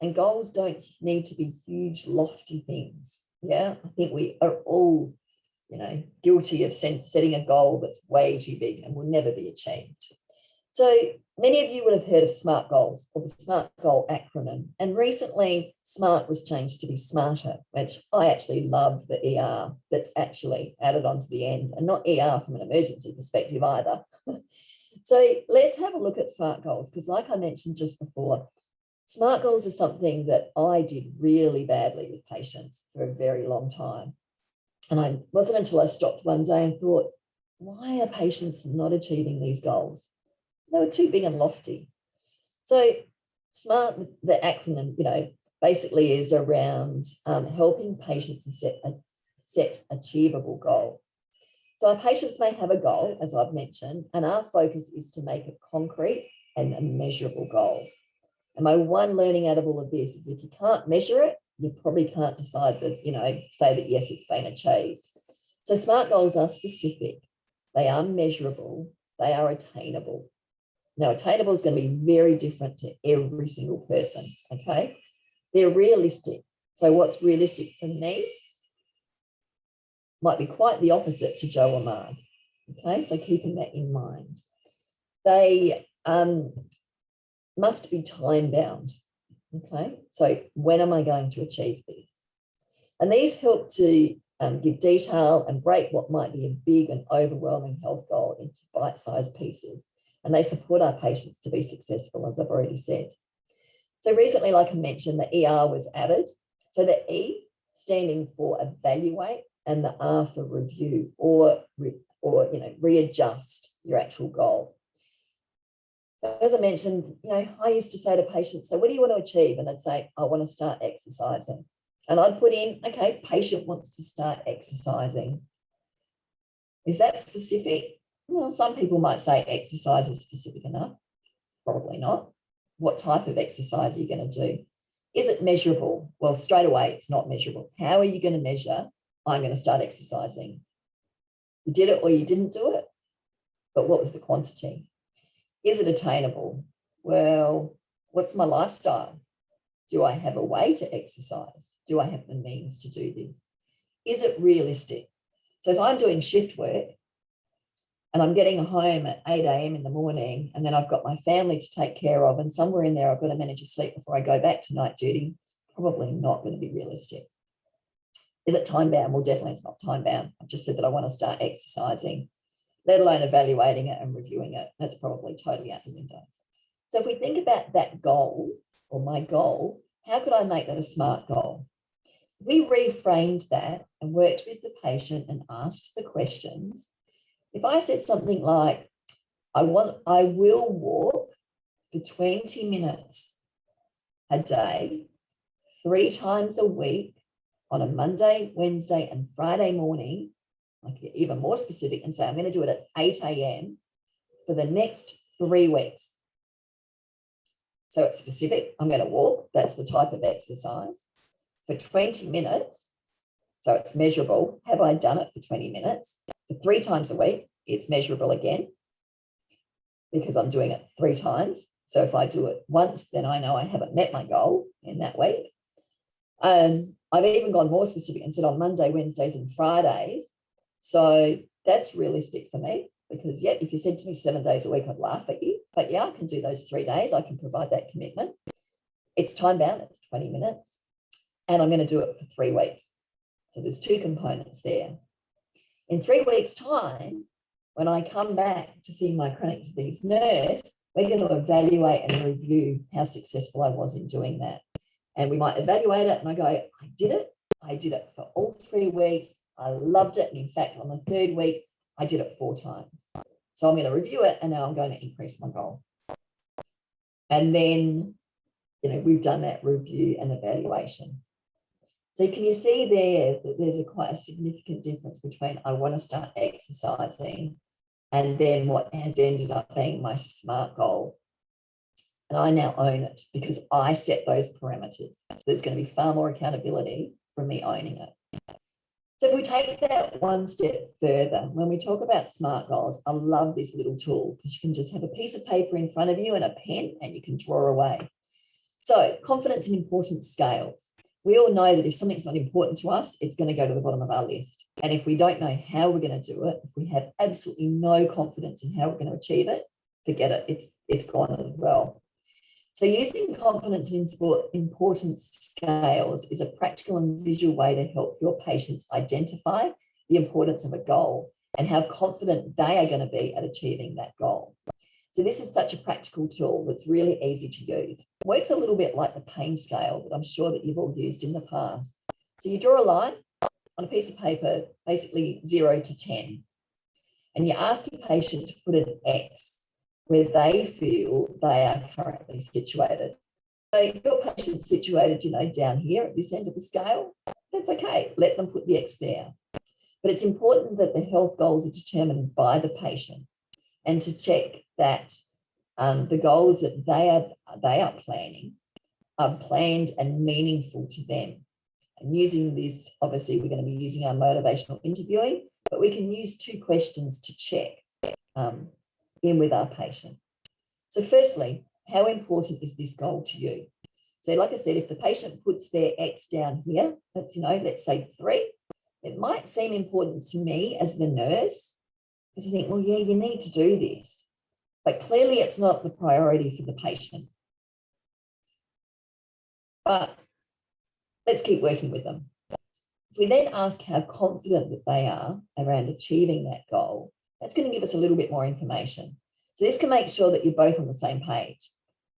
And goals don't need to be huge, lofty things. Yeah, I think we are all, you know, guilty of setting a goal that's way too big and will never be achieved. So many of you would have heard of SMART goals, or the SMART goal acronym. And recently, SMART was changed to be SMARTER, which I actually love the ER that's actually added onto the end, and not ER from an emergency perspective either. So let's have a look at SMART goals, because like I mentioned just before, SMART goals are something that I did really badly with patients for a very long time. And it wasn't until I stopped one day and thought, why are patients not achieving these goals? They were too big and lofty. So SMART, the acronym, basically is around helping patients set achievable goals. So our patients may have a goal, as I've mentioned, and our focus is to make it concrete and a measurable goal. And my one learning out of all of this is if you can't measure it, you probably can't decide that, say that, yes, it's been achieved. So SMART goals are specific. They are measurable. They are attainable. Now, attainable is going to be very different to every single person, okay? They're realistic. So what's realistic for me might be quite the opposite to Joe or Marg, okay? So keeping that in mind. They must be time-bound, okay? So when am I going to achieve this? And these help to give detail and break what might be a big and overwhelming health goal into bite-sized pieces. And they support our patients to be successful, as I've already said. So recently, like I mentioned, the ER was added. So the E standing for evaluate and the R for review or readjust your actual goal. So as I mentioned, I used to say to patients, so what do you want to achieve? And I'd say, I want to start exercising. And I'd put in, okay, patient wants to start exercising. Is that specific? Well, some people might say exercise is specific enough. Probably not. What type of exercise are you going to do? Is it measurable? Well, straight away, it's not measurable. How are you going to measure? I'm going to start exercising. You did it or you didn't do it. But what was the quantity? Is it attainable? Well, what's my lifestyle? Do I have a way to exercise? Do I have the means to do this? Is it realistic? So if I'm doing shift work and I'm getting home at 8 a.m. in the morning and then I've got my family to take care of and somewhere in there I've got to manage to sleep before I go back to night duty, probably not going to be realistic. Is it time bound? Well, definitely it's not time bound. I've just said that I want to start exercising, let alone evaluating it and reviewing it. That's probably totally out the window. So if we think about that goal or my goal, how could I make that a SMART goal? We reframed that and worked with the patient and asked the questions. If I said something like, I will walk for 20 minutes a day, 3 times a week on a Monday, Wednesday, and Friday morning, I could get even more specific and say, I'm going to do it at 8 a.m. for the next 3 weeks. So it's specific. I'm going to walk. That's the type of exercise for 20 minutes. So it's measurable. Have I done it for 20 minutes? For 3 times a week, it's measurable again because I'm doing it 3 times. So if I do it once, then I know I haven't met my goal in that week. I've even gone more specific and said on Monday, Wednesdays, and Fridays. So that's realistic for me because, yeah, if you said to me 7 days a week, I'd laugh at you. But yeah, I can do those 3 days. I can provide that commitment. It's time bound. It's 20 minutes. And I'm going to do it for 3 weeks. So there's 2 components there. In 3 weeks' time, when I come back to see my chronic disease nurse, we're going to evaluate and review how successful I was in doing that. And we might evaluate it and I go, I did it. I did it for all 3 weeks. I loved it. And in fact, on the 3rd week, I did it 4 times. So I'm going to review it and now I'm going to increase my goal. And then, we've done that review and evaluation. So can you see there that there's quite a significant difference between I want to start exercising and then what has ended up being my SMART goal. And I now own it because I set those parameters. So there's going to be far more accountability from me owning it. So if we take that one step further, when we talk about SMART goals, I love this little tool because you can just have a piece of paper in front of you and a pen and you can draw away. So confidence and importance scales. We all know that if something's not important to us, it's going to go to the bottom of our list. And if we don't know how we're going to do it, if we have absolutely no confidence in how we're going to achieve it, forget it. It's gone as well. So using confidence and importance scales is a practical and visual way to help your patients identify the importance of a goal and how confident they are going to be at achieving that goal. So this is such a practical tool that's really easy to use. It works a little bit like the pain scale that I'm sure that you've all used in the past. So you draw a line on a piece of paper, basically 0 to 10, and you ask your patient to put an X where they feel they are currently situated. So if your patient's situated, down here at this end of the scale, that's okay. Let them put the X there. But it's important that the health goals are determined by the patient and to check that the goals that they are planning are planned and meaningful to them. And using this, obviously, we're going to be using our motivational interviewing, but we can use 2 questions to check in with our patient. So firstly, how important is this goal to you? So like I said, if the patient puts their X down here, let's say 3, it might seem important to me as the nurse, because I think, well, yeah, you need to do this. But clearly it's not the priority for the patient. But let's keep working with them. If we then ask how confident that they are around achieving that goal, that's going to give us a little bit more information. So this can make sure that you're both on the same page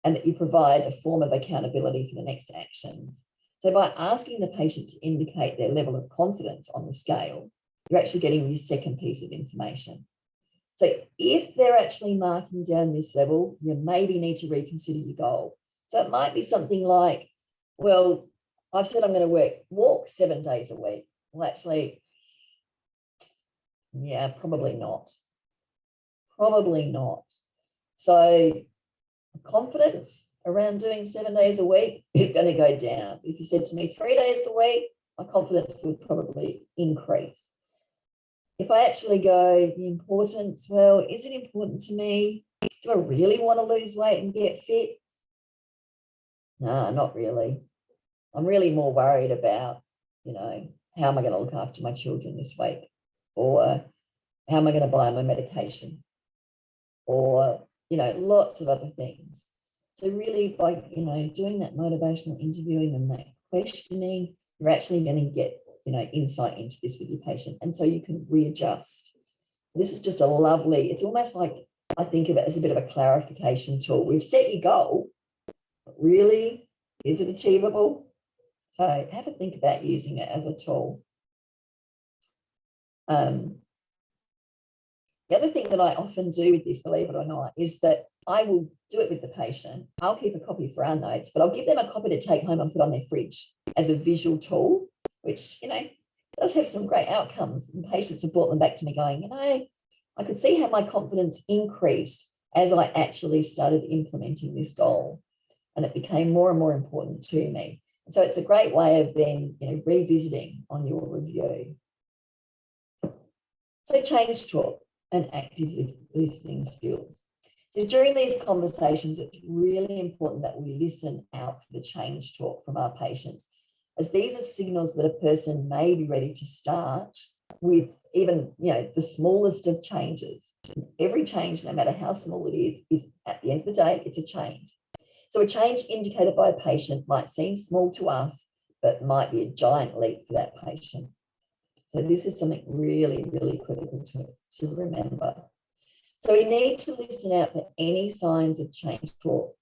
and that you provide a form of accountability for the next actions. So by asking the patient to indicate their level of confidence on the scale, you're actually getting your second piece of information. So if they're actually marking down this level, you maybe need to reconsider your goal. So it might be something like, well, I've said I'm going to walk 7 days a week. Well, actually, yeah, probably not. Probably not. So confidence around doing 7 days a week is going to go down. If you said to me 3 days a week, my confidence would probably increase. If I actually go, the importance, well, is it important to me? Do I really want to lose weight and get fit? No, not really. I'm really more worried about, how am I going to look after my children this week? Or how am I going to buy my medication? Or, lots of other things. So really by, doing that motivational interviewing and that questioning, you're actually going to get, insight into this with your patient. And so you can readjust. This is just a lovely, it's almost like, I think of it as a bit of a clarification tool. We've set your goal, but really, is it achievable? So have a think about using it as a tool. The other thing that I often do with this, believe it or not, is that I will do it with the patient. I'll keep a copy for our notes, but I'll give them a copy to take home and put on their fridge as a visual tool, which, does have some great outcomes. And patients have brought them back to me going, I could see how my confidence increased as I actually started implementing this goal. And it became more and more important to me. And so it's a great way of then, revisiting on your review. So change talk and active listening skills. So during these conversations, it's really important that we listen out for the change talk from our patients, as these are signals that a person may be ready to start with even, the smallest of changes. Every change, no matter how small it is at the end of the day, it's a change. So a change indicated by a patient might seem small to us, but might be a giant leap for that patient. So this is something really, really critical to remember. So we need to listen out for any signs of change talk.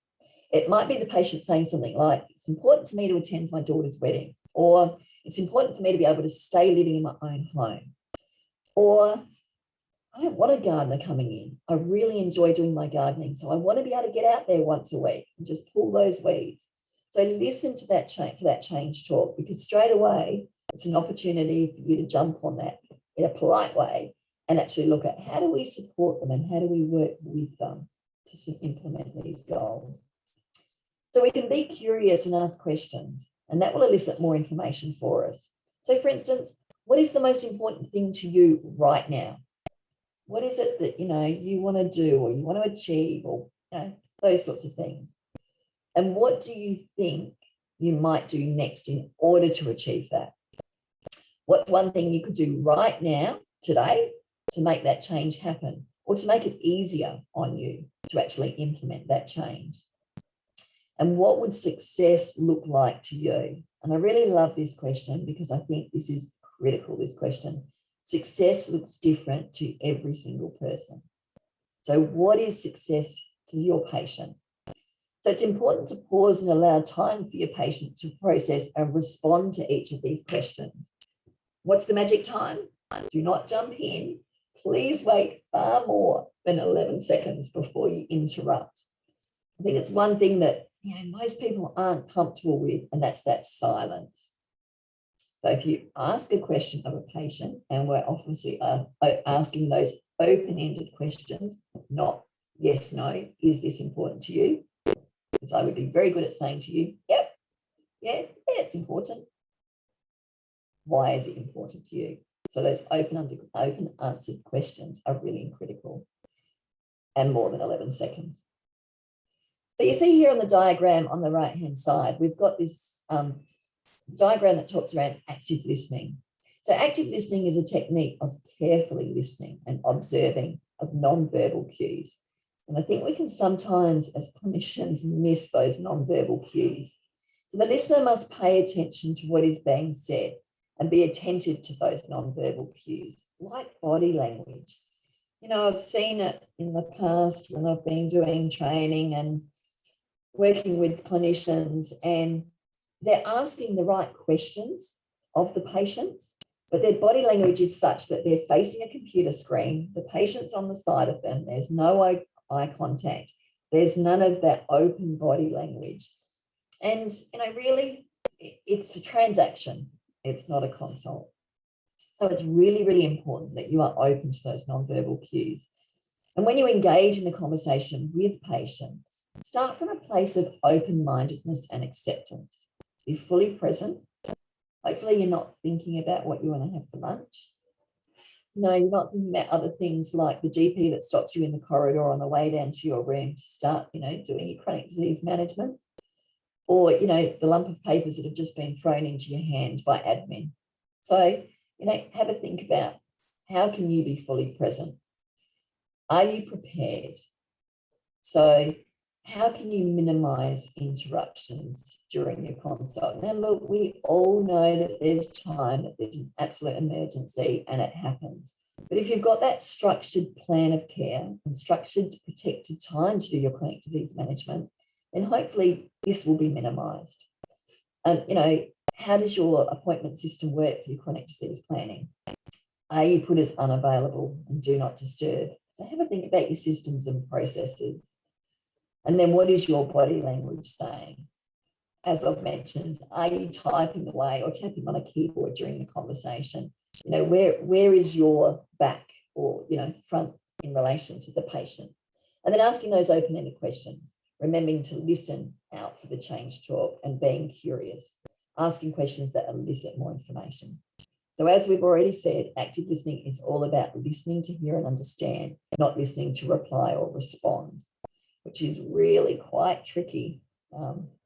It might be the patient saying something like, it's important to me to attend my daughter's wedding, or it's important for me to be able to stay living in my own home, or I don't want a gardener coming in. I really enjoy doing my gardening, so I want to be able to get out there once a week and just pull those weeds. So listen to that change talk, because straight away it's an opportunity for you to jump on that in a polite way and actually look at how do we support them and how do we work with them to implement these goals. So we can be curious and ask questions, and that will elicit more information for us. So for instance, what is the most important thing to you right now? What is it that, you want to do or you want to achieve, or those sorts of things? And what do you think you might do next in order to achieve that? What's one thing you could do right now, today, to make that change happen, or to make it easier on you to actually implement that change? And what would success look like to you? And I really love this question, because I think this is critical, this question. Success looks different to every single person. So what is success to your patient? So it's important to pause and allow time for your patient to process and respond to each of these questions. What's the magic time? Do not jump in. Please wait far more than 11 seconds before you interrupt. I think it's one thing that most people aren't comfortable with, and that's that silence. So if you ask a question of a patient, and we're obviously asking those open-ended questions, not yes, no, is this important to you? Because I would be very good at saying to you, yep, yeah, it's important. Why is it important to you? So those open answered questions are really critical, and more than 11 seconds. So you see here on the diagram on the right-hand side, we've got this diagram that talks around active listening. So active listening is a technique of carefully listening and observing of non-verbal cues. And I think we can sometimes, as clinicians, miss those non-verbal cues. So the listener must pay attention to what is being said and be attentive to those non-verbal cues, like body language. I've seen it in the past when I've been doing training and working with clinicians, and they're asking the right questions of the patients, but their body language is such that they're facing a computer screen, the patient's on the side of them, there's no eye contact, there's none of that open body language. And, really, it's a transaction, it's not a consult. So it's really, really important that you are open to those nonverbal cues. And when you engage in the conversation with patients, start from a place of open-mindedness and acceptance. Be fully present. Hopefully you're not thinking about what you want to have for lunch. No, you're not thinking about other things like the GP that stops you in the corridor on the way down to your room to start, doing your chronic disease management. Or, the lump of papers that have just been thrown into your hand by admin. So, have a think about how can you be fully present? Are you prepared? So how can you minimize interruptions during your consult? Now, look, we all know that there's time, that there's an absolute emergency and it happens. But if you've got that structured plan of care and structured protected time to do your chronic disease management, then hopefully this will be minimized. How does your appointment system work for your chronic disease planning? Are you put as unavailable and do not disturb? So have a think about your systems and processes. And then what is your body language saying? As I've mentioned, are you typing away or tapping on a keyboard during the conversation? Where is your back or, front in relation to the patient? And then asking those open-ended questions, remembering to listen out for the change talk and being curious, asking questions that elicit more information. So as we've already said, active listening is all about listening to hear and understand, not listening to reply or respond, which is really quite tricky,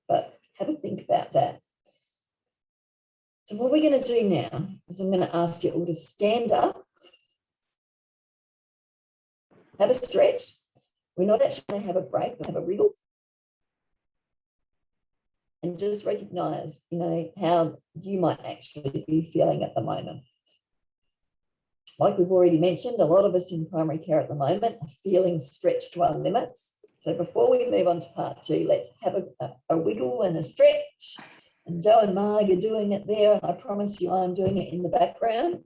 but have a think about that. So what we're going to do now is I'm going to ask you all to stand up, have a stretch. We're not actually going to have a break, we'll have a wriggle. And just recognize, how you might actually be feeling at the moment. Like we've already mentioned, a lot of us in primary care at the moment are feeling stretched to our limits. So before we move on to part 2, let's have a wiggle and a stretch. And Joe and Marg are doing it there. And I promise you I'm doing it in the background.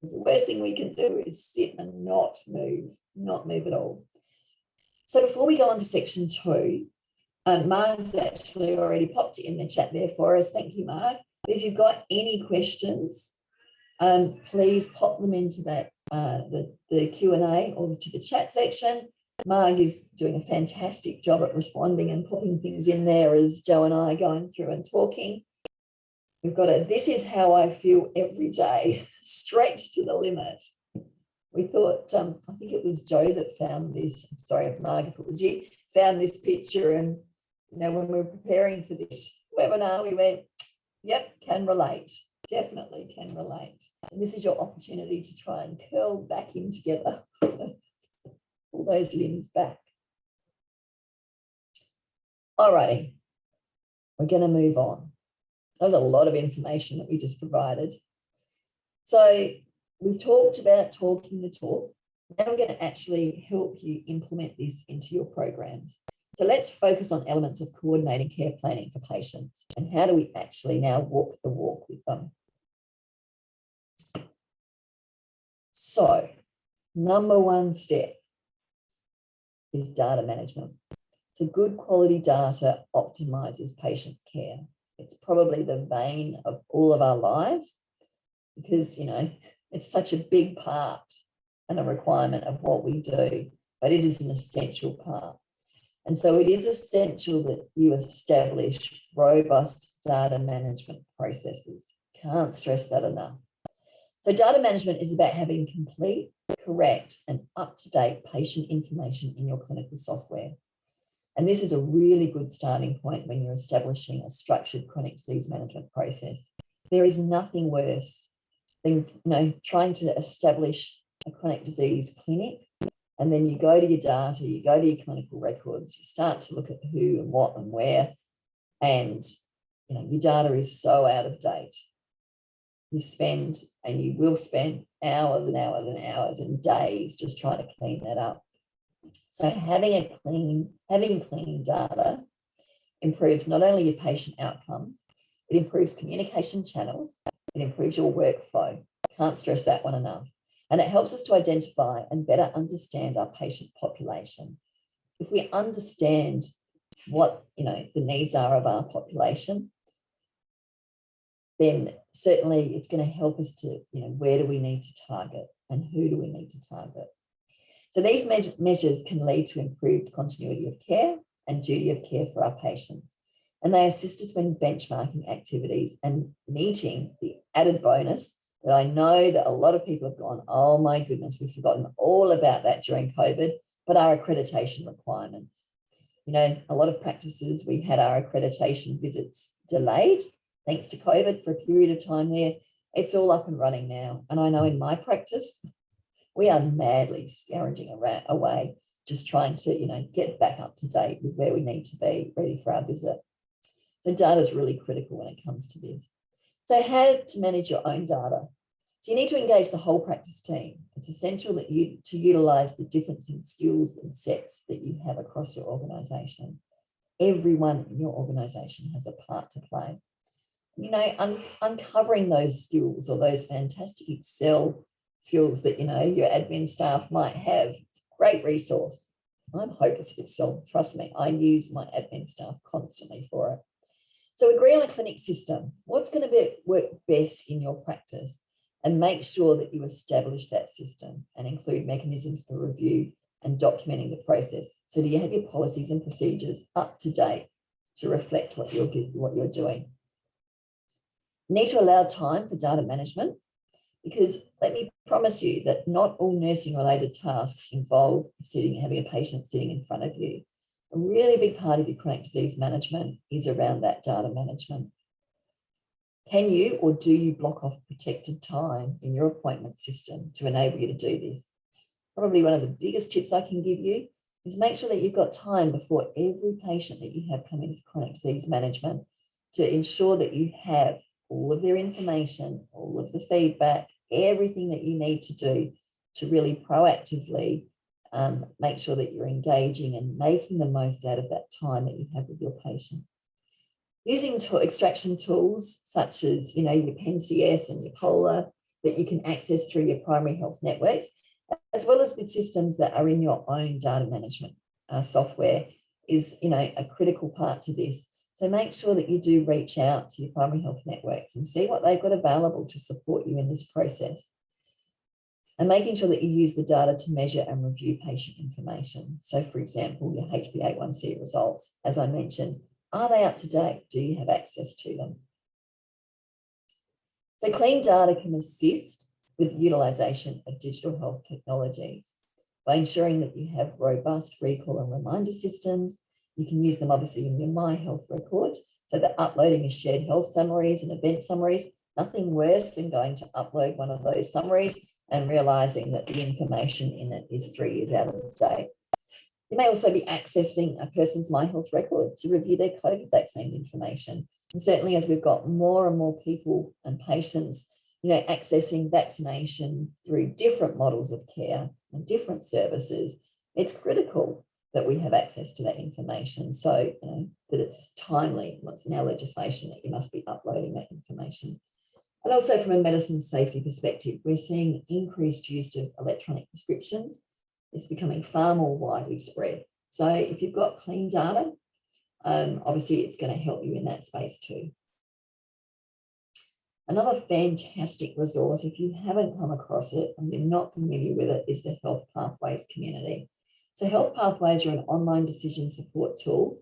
The worst thing we can do is sit and not move at all. So before we go on to section 2, Marg's actually already popped it in the chat there for us. Thank you, Marg. But if you've got any questions, please pop them into that the Q&A or to the chat section. Marg is doing a fantastic job at responding and popping things in there as Joe and I are going through and talking. We've got this is how I feel every day, stretched to the limit. We thought, I think it was Joe that found this, sorry, Marg, if it was you, found this picture, and when we were preparing for this webinar, we went, yep, can relate, definitely can relate. And this is your opportunity to try and curl back in together, pull those limbs back. Alrighty, we're going to move on. That was a lot of information that we just provided. So we've talked about talking the talk. Now we're going to actually help you implement this into your programs. So let's focus on elements of coordinating care planning for patients and how do we actually now walk the walk with them. So number 1 step is data management. So good quality data optimizes patient care. It's probably the vein of all of our lives because, you know, it's such a big part and a requirement of what we do, but it is an essential part. And so it is essential that you establish robust data management processes. Can't stress that enough. So data management is about having complete, correct, and up-to-date patient information in your clinical software. And this is a really good starting point when you're establishing a structured chronic disease management process. There is nothing worse than, you know, trying to establish a chronic disease clinic, and then you go to your data, you go to your clinical records, you start to look at who and what and where, and, you know, your data is so out of date. You spend, and you will spend, hours and hours and hours and days just trying to clean that up. So having clean data improves not only your patient outcomes, it improves communication channels, it improves your workflow. Can't stress that one enough. And it helps us to identify and better understand our patient population. If we understand what, you know, the needs are of our population, then certainly it's going to help us to, you know, where do we need to target and who do we need to target. So these measures can lead to improved continuity of care and duty of care for our patients. And they assist us when benchmarking activities and meeting the added bonus that I know that a lot of people have gone, oh my goodness, we've forgotten all about that during COVID, but our accreditation requirements. You know, a lot of practices, we had our accreditation visits delayed thanks to COVID for a period of time there. It's all up and running now. And I know in my practice, we are madly scrounging away, just trying to, you know, get back up to date with where we need to be ready for our visit. So data is really critical when it comes to this. So how to manage your own data. So you need to engage the whole practice team. It's essential that you to utilize the difference in skills and sets that you have across your organization. Everyone in your organization has a part to play. You know, uncovering those skills or those fantastic Excel skills that, you know, your admin staff might have, great resource. I'm hopeless with Excel, trust me, I use my admin staff constantly for it. So agree on a clinic system. What's going to work best in your practice, and make sure that you establish that system and include mechanisms for review and documenting the process. So do you have your policies and procedures up to date to reflect what you're doing? You need to allow time for data management, because let me promise you that not all nursing related tasks involve having a patient sitting in front of you. A really big part of your chronic disease management is around that data management. Can you or do you block off protected time in your appointment system to enable you to do this? Probably one of the biggest tips I can give you is make sure that you've got time before every patient that you have come in for chronic disease management to ensure that you have all of their information, all of the feedback, everything that you need to do to really proactively make sure that you're engaging and making the most out of that time that you have with your patient. Using extraction tools such as, you know, your PenCS and your Polar that you can access through your primary health networks, as well as the systems that are in your own data management software is, you know, a critical part to this. So make sure that you do reach out to your primary health networks and see what they've got available to support you in this process. And making sure that you use the data to measure and review patient information. So for example, your HbA1c results, as I mentioned, are they up to date? Do you have access to them? So clean data can assist with the utilization of digital health technologies by ensuring that you have robust recall and reminder systems. You can use them obviously in your My Health records, so that uploading your shared health summaries and event summaries, nothing worse than going to upload one of those summaries and realizing that the information in it is 3 years out of date. You may also be accessing a person's My Health record to review their COVID vaccine information. And certainly as we've got more and more people and patients, you know, accessing vaccination through different models of care and different services, it's critical that we have access to that information. So, you know, that it's timely. What's in our legislation that you must be uploading that information. And also from a medicine safety perspective, we're seeing increased use of electronic prescriptions. It's becoming far more widely spread. So if you've got clean data, obviously it's going to help you in that space too. Another fantastic resource, if you haven't come across it and you're not familiar with it, is the Health Pathways community. So Health Pathways are an online decision support tool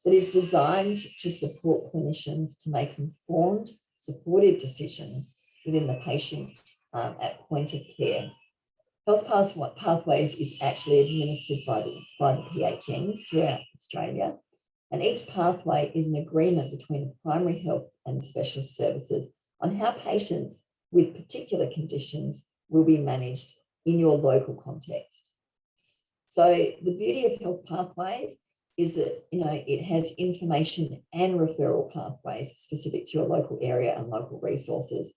that is designed to support clinicians to make informed, supportive decisions within the patient at point of care. Health Pathways is actually administered by the PHNs throughout Australia, and each pathway is an agreement between the primary health and specialist services on how patients with particular conditions will be managed in your local context. So the beauty of Health Pathways is that, you know, it has information and referral pathways specific to your local area and local resources.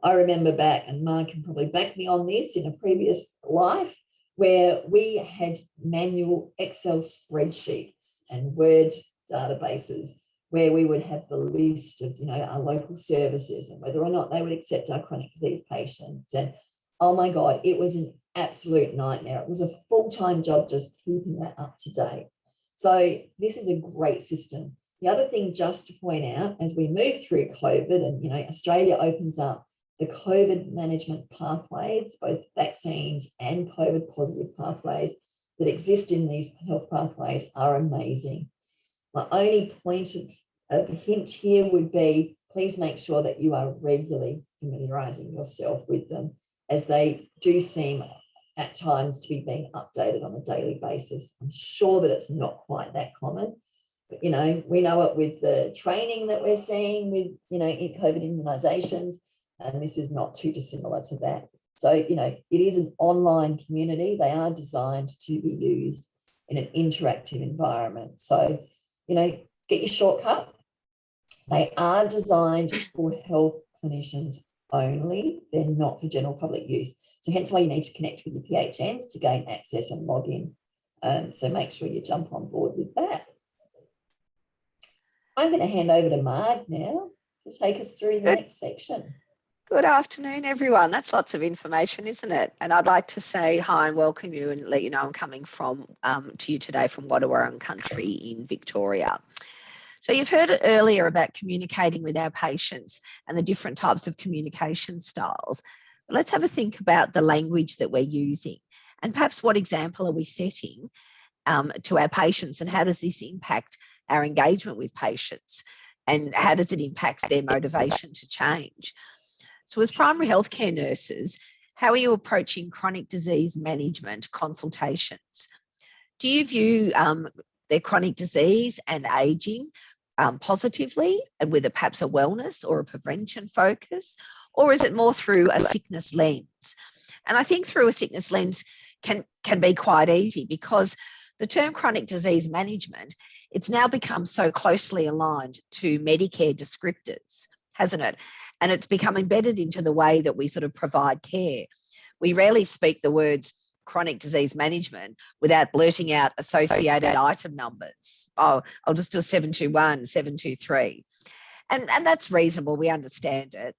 I remember back, and Mark can probably back me on this, in a previous life where we had manual Excel spreadsheets and Word databases where we would have the list of, you know, our local services and whether or not they would accept our chronic disease patients. And oh my God, it was an absolute nightmare. It was a full-time job just keeping that up to date. So this is a great system. The other thing just to point out, as we move through COVID and, you know, Australia opens up, the COVID management pathways, both vaccines and COVID positive pathways that exist in these health pathways are amazing. My only point of hint here would be, please make sure that you are regularly familiarising yourself with them, as they do seem at times to be being updated on a daily basis. I'm sure that it's not quite that common, but, you know, we know it with the training that we're seeing with, you know, COVID immunisations, and this is not too dissimilar to that. So, you know, it is an online community. They are designed to be used in an interactive environment. So, you know, get your shortcut. They are designed for health clinicians only. They're not for general public use. So hence why you need to connect with your PHNs to gain access and log in. So make sure you jump on board with that. I'm going to hand over to Marg now to take us through the next section. Good afternoon, everyone. That's lots of information, isn't it? And I'd like to say hi and welcome you and let you know I'm coming from to you today from Wadawurrung country in Victoria. So you've heard earlier about communicating with our patients and the different types of communication styles. But let's have a think about the language that we're using and perhaps what example are we setting to our patients, and how does this impact our engagement with patients, and how does it impact their motivation to change? So as primary healthcare nurses, how are you approaching chronic disease management consultations? Do you view their chronic disease and ageing positively and with perhaps a wellness or a prevention focus, or is it more through a sickness lens? And I think through a sickness lens can be quite easy, because the term chronic disease management, it's now become so closely aligned to Medicare descriptors, hasn't it? And it's become embedded into the way that we sort of provide care. We rarely speak the words chronic disease management without blurting out associated item numbers. Oh, I'll just do 721, 723. And that's reasonable, we understand it.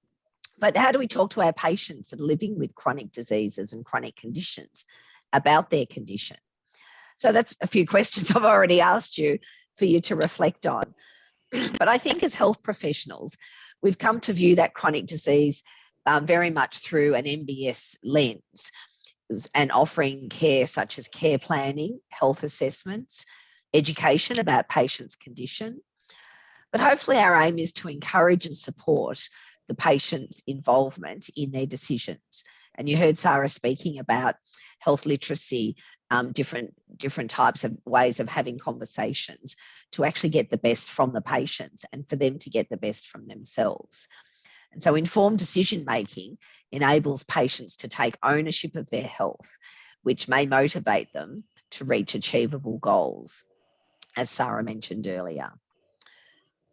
But how do we talk to our patients that are living with chronic diseases and chronic conditions about their condition? So that's a few questions I've already asked you for you to reflect on. But I think as health professionals, we've come to view that chronic disease very much through an MBS lens, and offering care such as care planning, health assessments, education about patients' condition. But hopefully our aim is to encourage and support the patient's involvement in their decisions. And you heard Sarah speaking about health literacy, different types of ways of having conversations to actually get the best from the patients and for them to get the best from themselves. And so informed decision-making enables patients to take ownership of their health, which may motivate them to reach achievable goals, as Sarah mentioned earlier.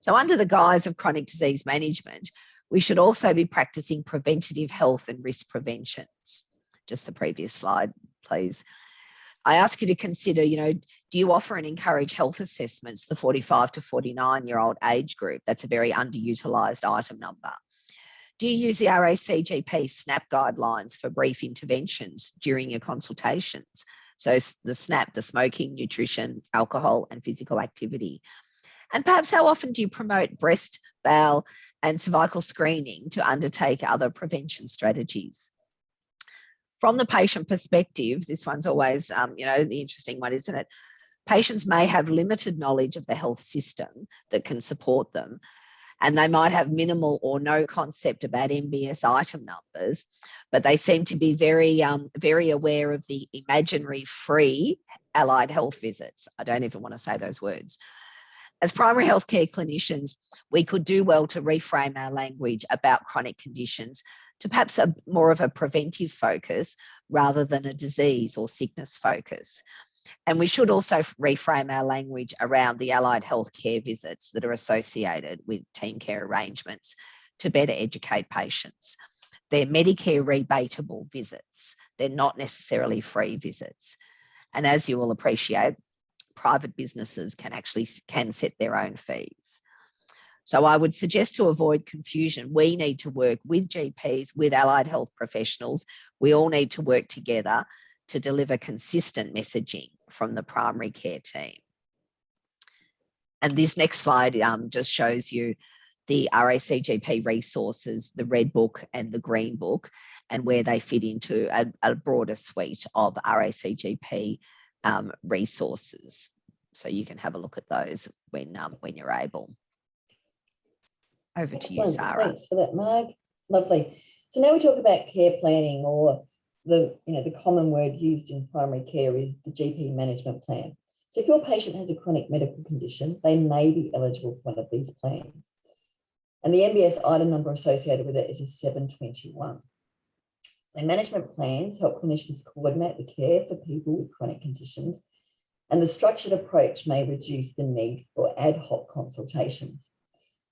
So under the guise of chronic disease management, we should also be practicing preventative health and risk preventions. Just the previous slide, please. I ask you to consider, do you offer and encourage health assessments to the 45 to 49-year-old age group? That's a very underutilised item number. Do you use the RACGP SNAP guidelines for brief interventions during your consultations So the SNAP, the smoking, nutrition, alcohol, and physical activity. And perhaps how often do you promote breast, bowel, and cervical screening to undertake other prevention strategies? From the patient perspective, this one's always, the interesting one, isn't it? Patients may have limited knowledge of the health system that can support them, and they might have minimal or no concept about MBS item numbers, but they seem to be very, very aware of the imaginary free allied health visits. I don't even want to say those words. As primary healthcare clinicians, we could do well to reframe our language about chronic conditions to perhaps more of a preventive focus rather than a disease or sickness focus. And we should also reframe our language around the allied healthcare visits that are associated with team care arrangements to better educate patients. They're Medicare rebatable visits. They're not necessarily free visits. And as you will appreciate, private businesses can set their own fees. So I would suggest, to avoid confusion, we need to work with GPs, with allied health professionals. We all need to work together to deliver consistent messaging from the primary care team. And this next slide just shows you the RACGP resources, the red book and the green book, and where they fit into a broader suite of RACGP resources. So you can have a look at those when you're able. Over to you, Sarah. Thanks for that, Marg. Lovely. So now we talk about care planning, or the common word used in primary care is the GP management plan. So if your patient has a chronic medical condition, they may be eligible for one of these plans. And the MBS item number associated with it is a 721. So management plans help clinicians coordinate the care for people with chronic conditions, and the structured approach may reduce the need for ad hoc consultations.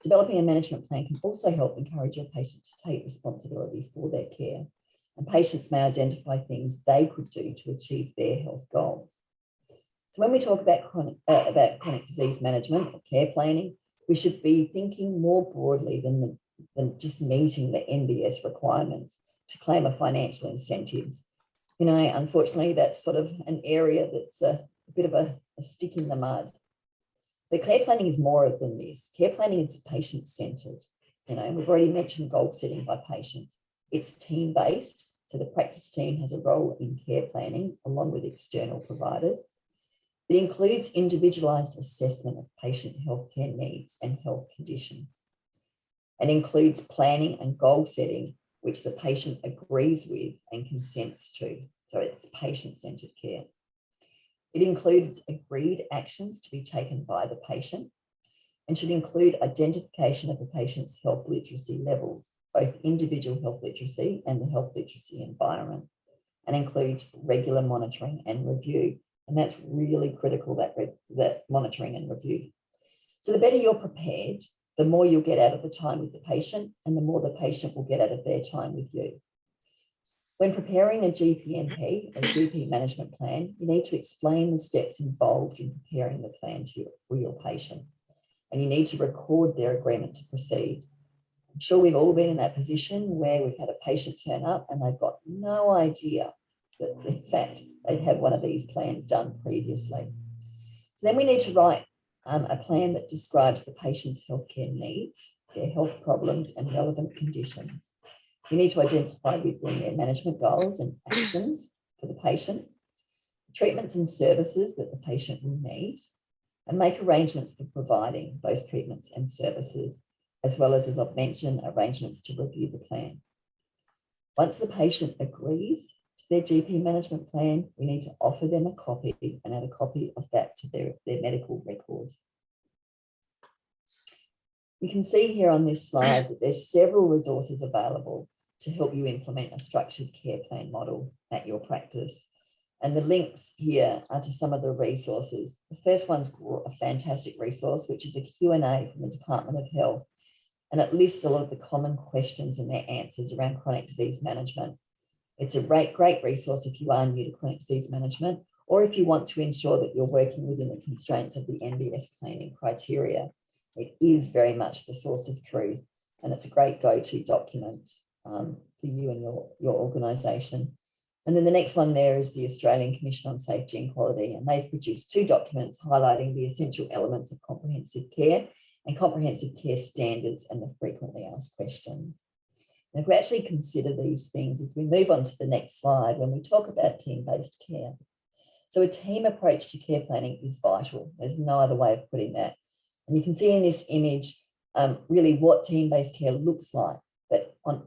Developing a management plan can also help encourage your patient to take responsibility for their care, and patients may identify things they could do to achieve their health goals. So when we talk about chronic disease management or care planning, we should be thinking more broadly than just meeting the NBS requirements to claim a financial incentives. Unfortunately, that's sort of an area that's a bit of a stick in the mud. But care planning is more than this. Care planning is patient-centered. We've already mentioned goal setting by patients. It's team-based, so the practice team has a role in care planning along with external providers. It includes individualised assessment of patient healthcare needs and health conditions, and includes planning and goal setting, which the patient agrees with and consents to. So it's patient-centered care. It includes agreed actions to be taken by the patient, and should include identification of the patient's health literacy levels, both individual health literacy and the health literacy environment, and includes regular monitoring and review. And that's really critical, that monitoring and review. So the better you're prepared, the more you'll get out of the time with the patient, and the more the patient will get out of their time with you. When preparing a GPMP, or GP management plan, you need to explain the steps involved in preparing the plan for your patient, and you need to record their agreement to proceed. I'm sure we've all been in that position where we've had a patient turn up and they've got no idea that, in fact, they've had one of these plans done previously. So then we need to write a plan that describes the patient's healthcare needs, their health problems and relevant conditions. You need to identify with them their management goals and actions for the patient, treatments and services that the patient will need, and make arrangements for providing those treatments and services, as well as I've mentioned, arrangements to review the plan. Once the patient agrees to their GP management plan, we need to offer them a copy and add a copy of that to their medical record. You can see here on this slide that there's several resources available to help you implement a structured care plan model at your practice. And the links here are to some of the resources. The first one's a fantastic resource, which is a Q&A from the Department of Health. And it lists a lot of the common questions and their answers around chronic disease management. It's a great resource if you are new to chronic disease management, or if you want to ensure that you're working within the constraints of the NBS planning criteria. It is very much the source of truth, and it's a great go-to document for you and your organisation. And then the next one there is the Australian Commission on Safety and Quality, and they've produced 2 documents highlighting the essential elements of comprehensive care and comprehensive care standards and the frequently asked questions. And if we actually consider these things as we move on to the next slide, when we talk about team-based care. So a team approach to care planning is vital. There's no other way of putting that. And you can see in this image really what team-based care looks like. But on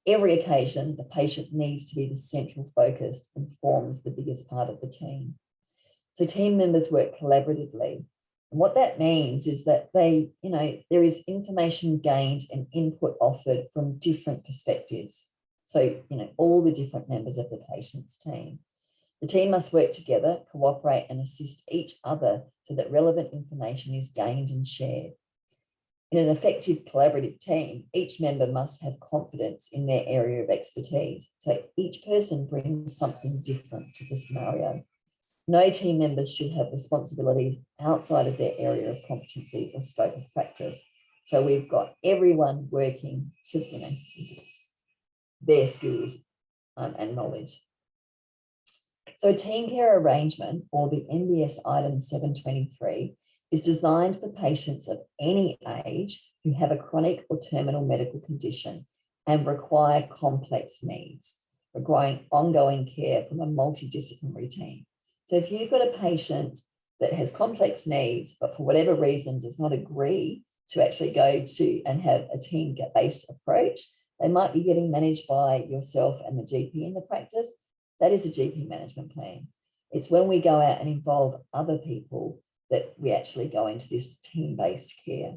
every occasion, the patient needs to be the central focus and forms the biggest part of the team. So team members work collaboratively. And what that means is that there is information gained and input offered from different perspectives. So, all the different members of the patient's team. The team must work together, cooperate and assist each other so that relevant information is gained and shared. In an effective collaborative team, each member must have confidence in their area of expertise. So each person brings something different to the scenario. No team members should have responsibilities outside of their area of competency or scope of practice. So we've got everyone working to, their skills and knowledge. So a team care arrangement, or the NBS item 723, is designed for patients of any age who have a chronic or terminal medical condition and require complex needs, requiring ongoing care from a multidisciplinary team. So if you've got a patient that has complex needs, but for whatever reason does not agree to actually go to and have a team-based approach, they might be getting managed by yourself and the GP in the practice. That is a GP management plan. It's when we go out and involve other people that we actually go into this team-based care.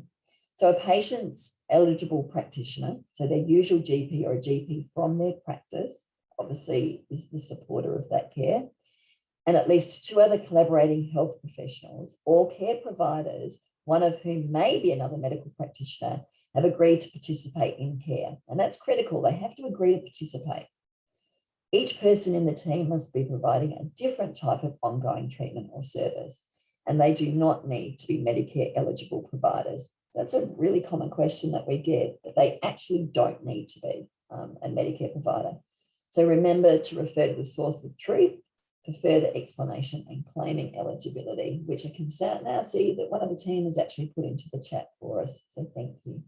So a patient's eligible practitioner, so their usual GP or a GP from their practice, obviously is the supporter of that care, and at least 2 other collaborating health professionals or care providers, one of whom may be another medical practitioner, have agreed to participate in care. And that's critical. They have to agree to participate. Each person in the team must be providing a different type of ongoing treatment or service, and they do not need to be Medicare eligible providers. That's a really common question that we get, that they actually don't need to be a Medicare provider. So remember to refer to the source of truth for further explanation and claiming eligibility, which I can now see that one of the team has actually put into the chat for us. So thank you.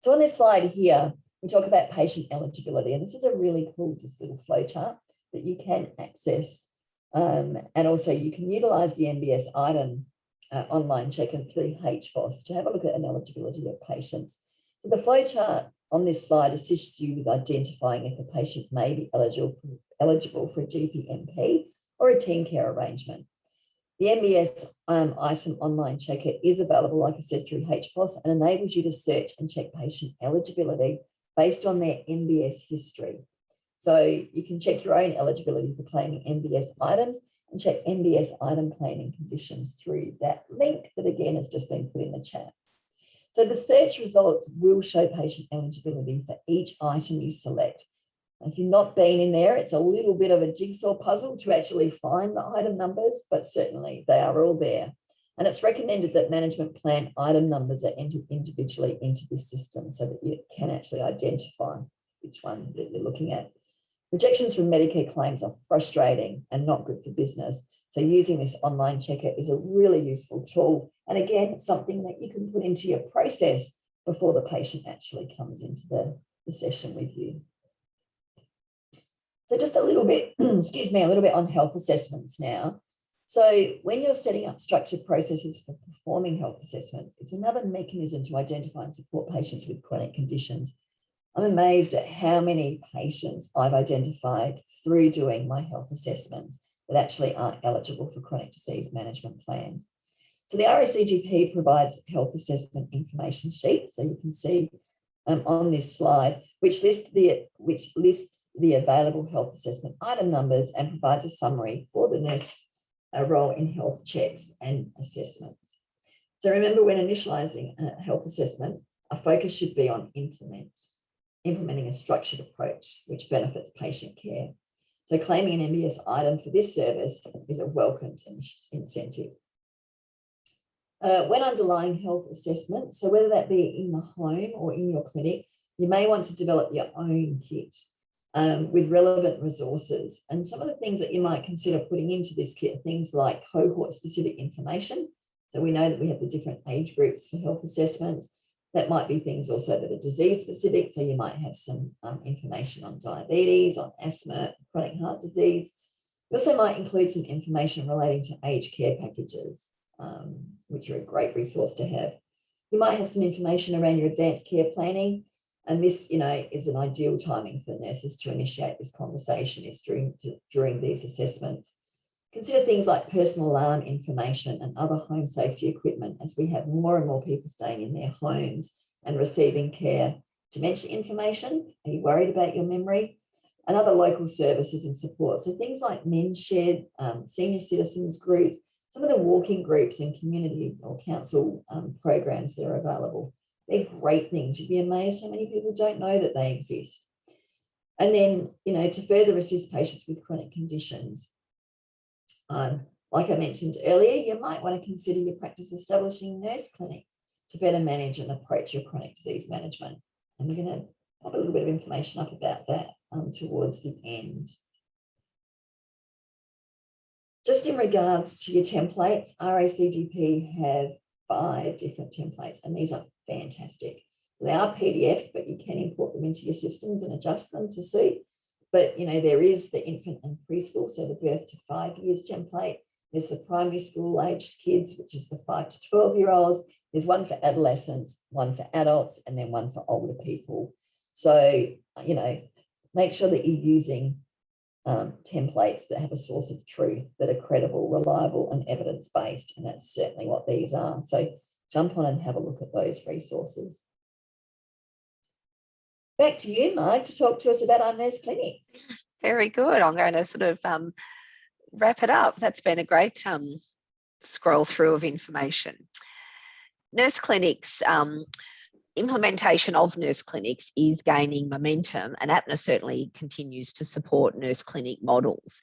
So on this slide here, we talk about patient eligibility, and this is a really cool, just little flowchart that you can access. And also you can utilize the NBS item online checker through HBOS to have a look at an eligibility of patients. So the flowchart on this slide assists you with identifying if a patient may be eligible for a GP-MP or a team care arrangement. The NBS item online checker is available, like I said, through HBOS, and enables you to search and check patient eligibility based on their NBS history. So you can check your own eligibility for claiming NBS items and check NBS item claiming conditions through that link that again has just been put in the chat. So the search results will show patient eligibility for each item you select. If you've not been in there, it's a little bit of a jigsaw puzzle to actually find the item numbers, but certainly they are all there. And it's recommended that management plan item numbers are entered individually into this system so that you can actually identify which one that you're looking at. Rejections from Medicare claims are frustrating and not good for business. So using this online checker is a really useful tool. And again, it's something that you can put into your process before the patient actually comes into the session with you. So just a little bit, excuse me, a little bit on health assessments now. So when you're setting up structured processes for performing health assessments, it's another mechanism to identify and support patients with chronic conditions. I'm amazed at how many patients I've identified through doing my health assessments that actually aren't eligible for chronic disease management plans. So the RACGP provides health assessment information sheets. So you can see on this slide, which lists the available health assessment item numbers and provides a summary for the nurse role in health checks and assessments. So remember, when initializing a health assessment, our focus should be on implementing a structured approach which benefits patient care. So claiming an NBS item for this service is a welcomed incentive. When underlying health assessment, so whether that be in the home or in your clinic, you may want to develop your own kit. with relevant resources. And some of the things that you might consider putting into this kit are things like cohort-specific information. So we know that we have the different age groups for health assessments. That might be things also that are disease-specific. So you might have some information on diabetes, on asthma, chronic heart disease. You also might include some information relating to aged care packages, which are a great resource to have. You might have some information around your advanced care planning. And this, is an ideal timing for nurses to initiate this conversation is during these assessments. Consider things like personal alarm information and other home safety equipment as we have more and more people staying in their homes and receiving care. Dementia information, are you worried about your memory? And other local services and support. So things like men's shed, senior citizens groups, some of the walking groups and community or council programs that are available. They're great things. You'd be amazed how many people don't know that they exist. And then, to further assist patients with chronic conditions, like I mentioned earlier, you might want to consider your practice establishing nurse clinics to better manage and approach your chronic disease management. And we're going to have a little bit of information up about that towards the end. Just in regards to your templates, RACGP have 5 different templates, and these are fantastic. So they are PDF, but you can import them into your systems and adjust them to suit. But, there is the infant and preschool, so the birth to 5 years template. There's the primary school aged kids, which is the 5 to 12-year-olds. There's one for adolescents, one for adults, and then one for older people. So, make sure that you're using templates that have a source of truth, that are credible, reliable, and evidence-based. And that's certainly what these are. So jump on and have a look at those resources. Back to you, Marg, to talk to us about our nurse clinics. Very good. I'm going to sort of wrap it up. That's been a great scroll through of information. Nurse clinics, implementation of nurse clinics is gaining momentum, and APNA certainly continues to support nurse clinic models.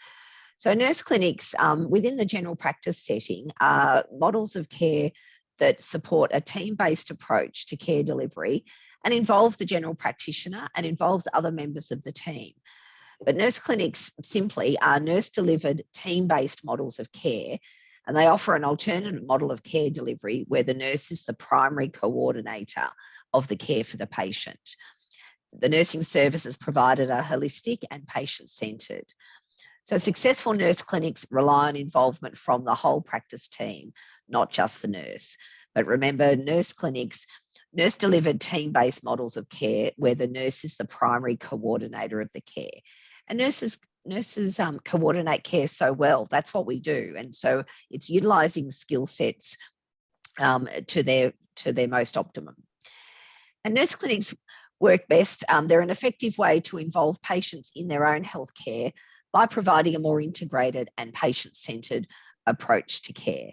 So nurse clinics within the general practice setting are models of care that support a team-based approach to care delivery and involve the general practitioner and involves other members of the team. But nurse clinics simply are nurse-delivered team-based models of care, and they offer an alternative model of care delivery where the nurse is the primary coordinator of the care for the patient. The nursing services provided are holistic and patient-centred. So successful nurse clinics rely on involvement from the whole practice team, not just the nurse. But remember, nurse clinics, nurse-delivered team-based models of care where the nurse is the primary coordinator of the care. And nurses coordinate care so well. That's what we do. And so it's utilising skill sets to their most optimum. And nurse clinics work best. They're an effective way to involve patients in their own healthcare by providing a more integrated and patient-centred approach to care.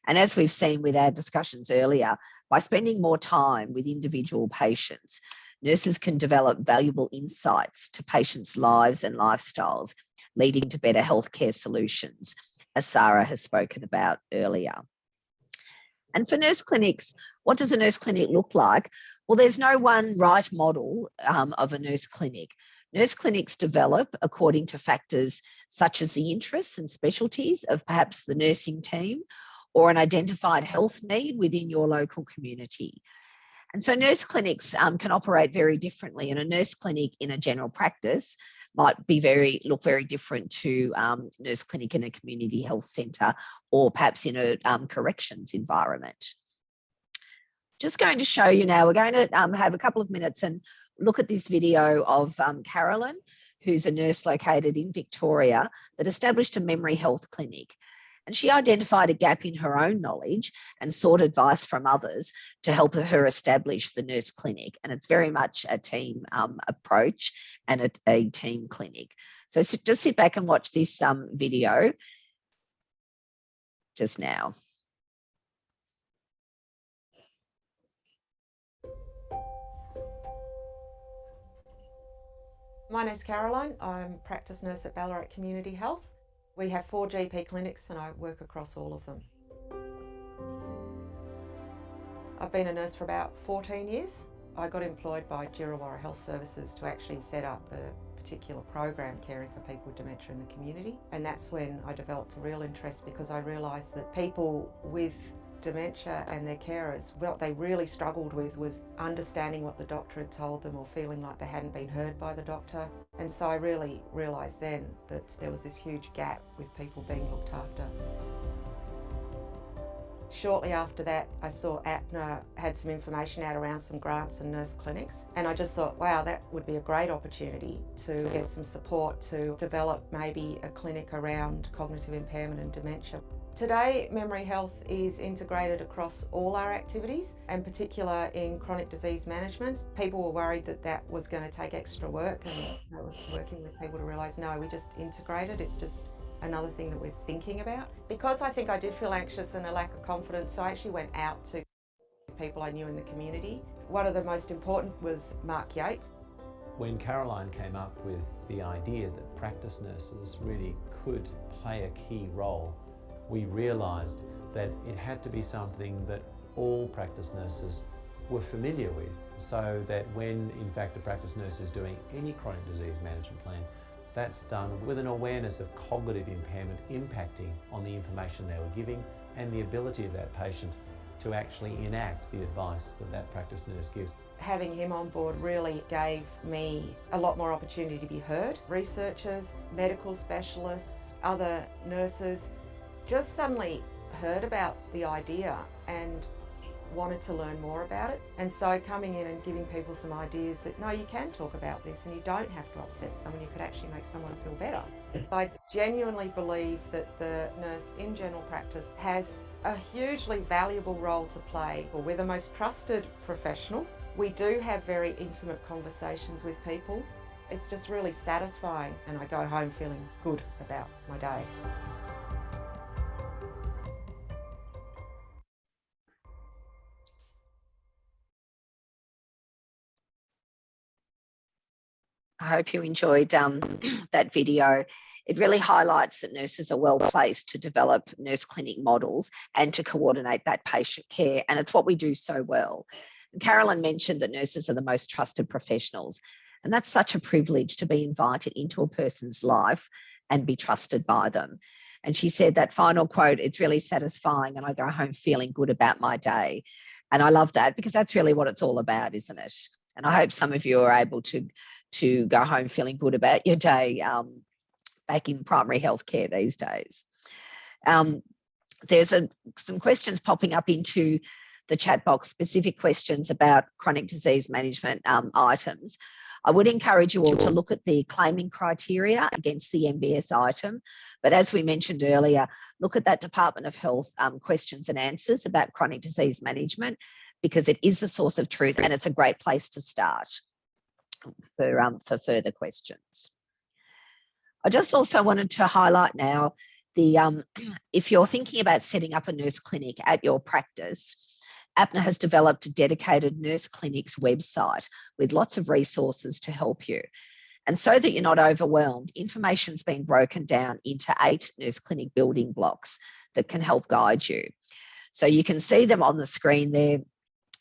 And as we've seen with our discussions earlier, by spending more time with individual patients, nurses can develop valuable insights to patients' lives and lifestyles, leading to better healthcare solutions, as Sarah has spoken about earlier. And for nurse clinics, what does a nurse clinic look like? Well, there's no one right model of a nurse clinic. Nurse clinics develop according to factors such as the interests and specialties of perhaps the nursing team or an identified health need within your local community. And so nurse clinics can operate very differently, and a nurse clinic in a general practice might be look very different to nurse clinic in a community health centre or perhaps in a corrections environment. Just going to show you now, we're going to have a couple of minutes and look at this video of Carolyn, who's a nurse located in Victoria that established a memory health clinic. And she identified a gap in her own knowledge and sought advice from others to help her establish the nurse clinic. And it's very much a team approach and a team clinic. So just sit back and watch this video just now. My name's Caroline. I'm a practice nurse at Ballarat Community Health. We have 4 GP clinics and I work across all of them. I've been a nurse for about 14 years. I got employed by Djerriwarrh Health Services to actually set up a particular program, Caring for People with Dementia in the Community. And that's when I developed a real interest, because I realised that people with dementia and their carers, what they really struggled with was understanding what the doctor had told them or feeling like they hadn't been heard by the doctor. And so I really realised then that there was this huge gap with people being looked after. Shortly after that, I saw APNA had some information out around some grants and nurse clinics, and I just thought, wow, that would be a great opportunity to get some support to develop maybe a clinic around cognitive impairment and dementia. Today, memory health is integrated across all our activities, and particular in chronic disease management. People were worried that that was going to take extra work, and I was working with people to realise, no, we just integrate it. It's just another thing that we're thinking about. Because I think I did feel anxious and a lack of confidence, I actually went out to people I knew in the community. One of the most important was Mark Yates. When Caroline came up with the idea that practice nurses really could play a key role, we realised that it had to be something that all practice nurses were familiar with, so that when in fact a practice nurse is doing any chronic disease management plan, that's done with an awareness of cognitive impairment impacting on the information they were giving and the ability of that patient to actually enact the advice that that practice nurse gives. Having him on board really gave me a lot more opportunity to be heard. Researchers, medical specialists, other nurses just suddenly heard about the idea and wanted to learn more about it. And so coming in and giving people some ideas that, no, you can talk about this and you don't have to upset someone, you could actually make someone feel better. I genuinely believe that the nurse in general practice has a hugely valuable role to play. Well, we're the most trusted professional. We do have very intimate conversations with people. It's just really satisfying, and I go home feeling good about my day. I hope you enjoyed that video. It really highlights that nurses are well placed to develop nurse clinic models and to coordinate that patient care, and it's what we do so well. And Carolyn mentioned that nurses are the most trusted professionals, and that's such a privilege to be invited into a person's life and be trusted by them. And she said that final quote, "It's really satisfying and I go home feeling good about my day." And I love that, because that's really what it's all about, isn't it? And I hope some of you are able to go home feeling good about your day back in primary health care these days. There's some questions popping up into the chat box, specific questions about chronic disease management items. I would encourage you all to look at the claiming criteria against the MBS item. But as we mentioned earlier, look at that Department of Health questions and answers about chronic disease management, because it is the source of truth and it's a great place to start for further questions. I just also wanted to highlight now if you're thinking about setting up a nurse clinic at your practice, APNA has developed a dedicated nurse clinics website with lots of resources to help you. And so that you're not overwhelmed, information's been broken down into 8 nurse clinic building blocks that can help guide you. So you can see them on the screen there,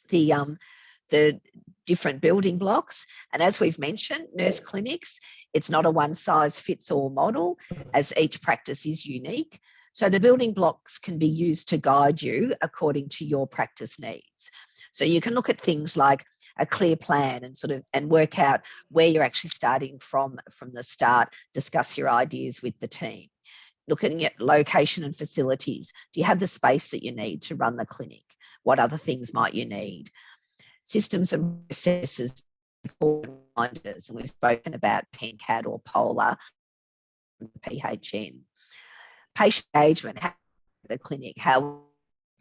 the different building blocks. And as we've mentioned, nurse clinics, it's not a one-size-fits-all model, as each practice is unique. So the building blocks can be used to guide you according to your practice needs. So you can look at things like a clear plan and work out where you're actually starting from the start, discuss your ideas with the team. Looking at location and facilities. Do you have the space that you need to run the clinic? What other things might you need? Systems and processes, reminders, and we've spoken about PENCAD or POLAR, PHN. Patient engagement, the clinic, how...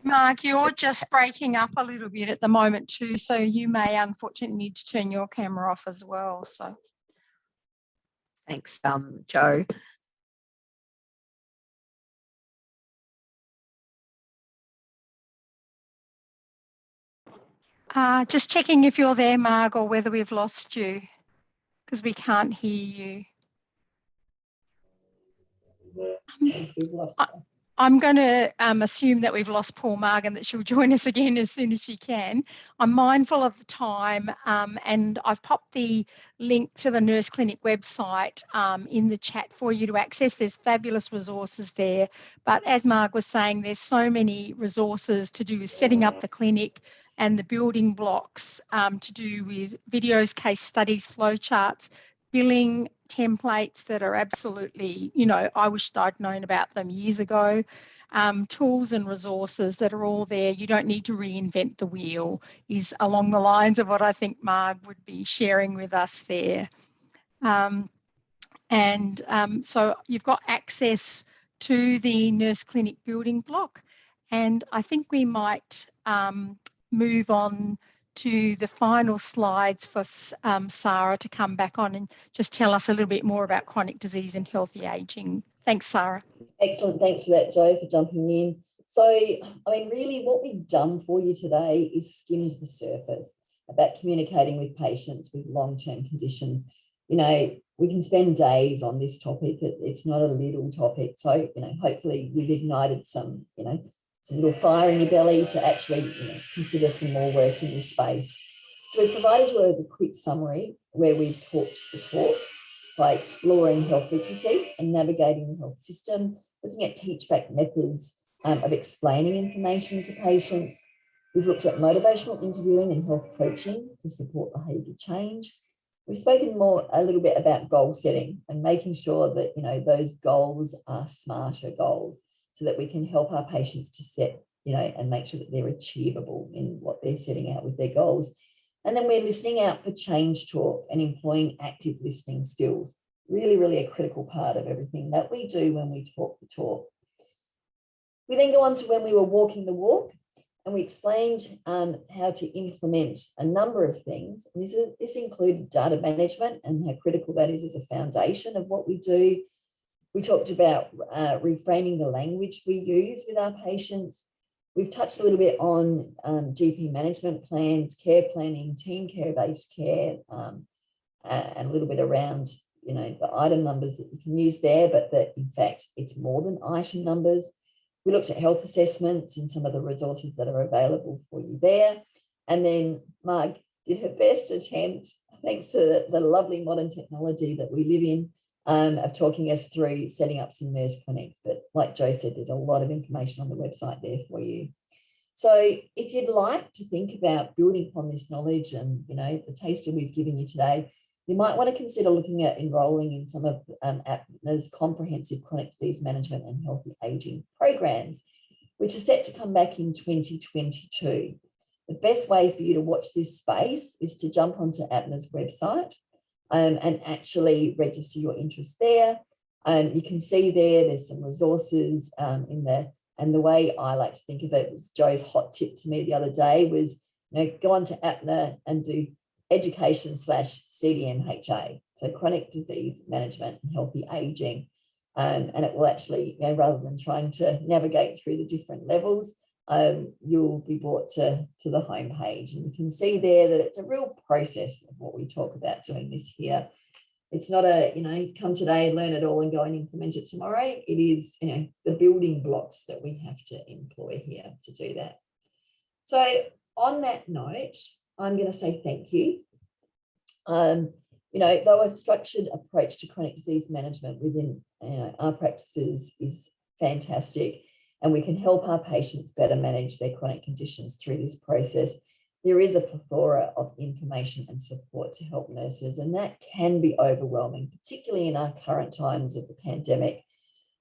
Mark, you're just breaking up a little bit at the moment too, so you may unfortunately need to turn your camera off as well. So thanks, Joe. Just checking if you're there, Mark, or whether we've lost you, because we can't hear you. We've lost her. I'm going to assume that we've lost Paul Margan, that she'll join us again as soon as she can. I'm mindful of the time, and I've popped the link to the Nurse Clinic website in the chat for you to access. There's fabulous resources there. But as Marg was saying, there's so many resources to do with setting up the clinic and the building blocks to do with videos, case studies, flowcharts, billing templates that are absolutely, you know, I wish I'd known about them years ago. Tools and resources that are all there. You don't need to reinvent the wheel, is along the lines of what I think Marg would be sharing with us there. So you've got access to the Nurse Clinic building block, and I think we might move on to the final slides for Sarah to come back on and just tell us a little bit more about chronic disease and healthy ageing. Thanks, Sarah. Excellent. Thanks for that, Jo, for jumping in. So, I mean, really what we've done for you today is skimmed the surface about communicating with patients with long-term conditions. You know, we can spend days on this topic. It's not a little topic. So, you know, hopefully we've ignited some, you know, some little fire in your belly to actually, you know, consider some more work in this space. So we've provided you a quick summary where we've talked the talk by exploring health literacy and navigating the health system, looking at teach-back methods of explaining information to patients. We've looked at motivational interviewing and health coaching to support behaviour change. We've spoken a little bit about goal setting and making sure that, you know, those goals are smarter goals so that we can help our patients to set, you know, and make sure that they're achievable in what they're setting out with their goals. And then we're listening out for change talk and employing active listening skills. Really, really a critical part of everything that we do when we talk the talk. We then go on to when we were walking the walk, and we explained how to implement a number of things. And this included data management and how critical that is as a foundation of what we do. We talked about reframing the language we use with our patients. We've touched a little bit on GP management plans, care planning, team care-based care, and a little bit around, you know, the item numbers that you can use there, but that in fact it's more than item numbers. We looked at health assessments and some of the resources that are available for you there. And then Marg did her best attempt, thanks to the lovely modern technology that we live in, of talking us through setting up some nurse clinics. But like Jo said, there's a lot of information on the website there for you. So if you'd like to think about building upon this knowledge and, you know, the taster we've given you today, you might want to consider looking at enrolling in some of APNA's comprehensive chronic disease management and healthy ageing programs, which are set to come back in 2022. The best way for you to watch this space is to jump onto APNA's website and actually register your interest there. You can see there's some resources in there. And the way I like to think of it was Jo's hot tip to me the other day was, you know, go onto APNA and do education/CDMHA, so chronic disease management and healthy aging. And it will actually, you know, rather than trying to navigate through the different levels, you'll be brought to the home page. And you can see there that it's a real process of what we talk about doing this here. It's not a, you know, come today, learn it all and go and implement it tomorrow. It is, you know, the building blocks that we have to employ here to do that. So on that note, I'm going to say thank you. You know, though a structured approach to chronic disease management within, you know, our practices is fantastic, and we can help our patients better manage their chronic conditions through this process, there is a plethora of information and support to help nurses, and that can be overwhelming, particularly in our current times of the pandemic.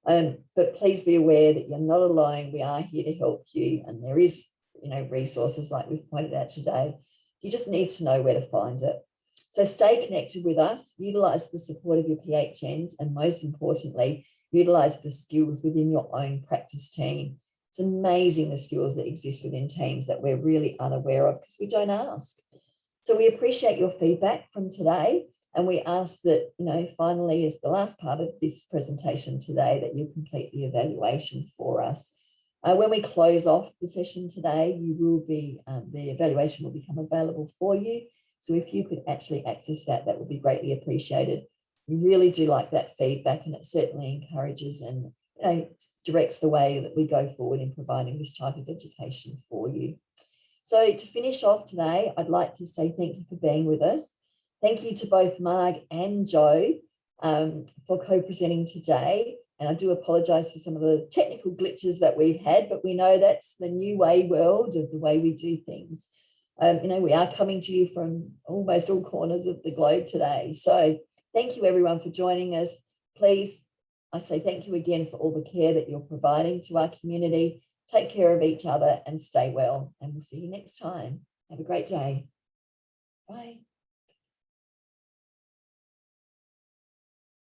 But please be aware that you're not alone. We are here to help you, and there is, you know, resources like we've pointed out today. You just need to know where to find it. So stay connected with us, utilise the support of your PHNs, and most importantly, utilise the skills within your own practice team. It's amazing the skills that exist within teams that we're really unaware of because we don't ask. So we appreciate your feedback from today, and we ask that, you know, finally, as the last part of this presentation today, that you complete the evaluation for us. When we close off the session today, you will be, the evaluation will become available for you. So if you could actually access that, that would be greatly appreciated. We really do like that feedback, and it certainly encourages and, you know, directs the way that we go forward in providing this type of education for you. So to finish off today, I'd like to say thank you for being with us. Thank you to both Marg and Jo for co-presenting today. And I do apologise for some of the technical glitches that we've had, but we know that's the new world of the way we do things. We are coming to you from almost all corners of the globe today. So thank you everyone for joining us. Please, I say thank you again for all the care that you're providing to our community. Take care of each other and stay well. And we'll see you next time. Have a great day. Bye.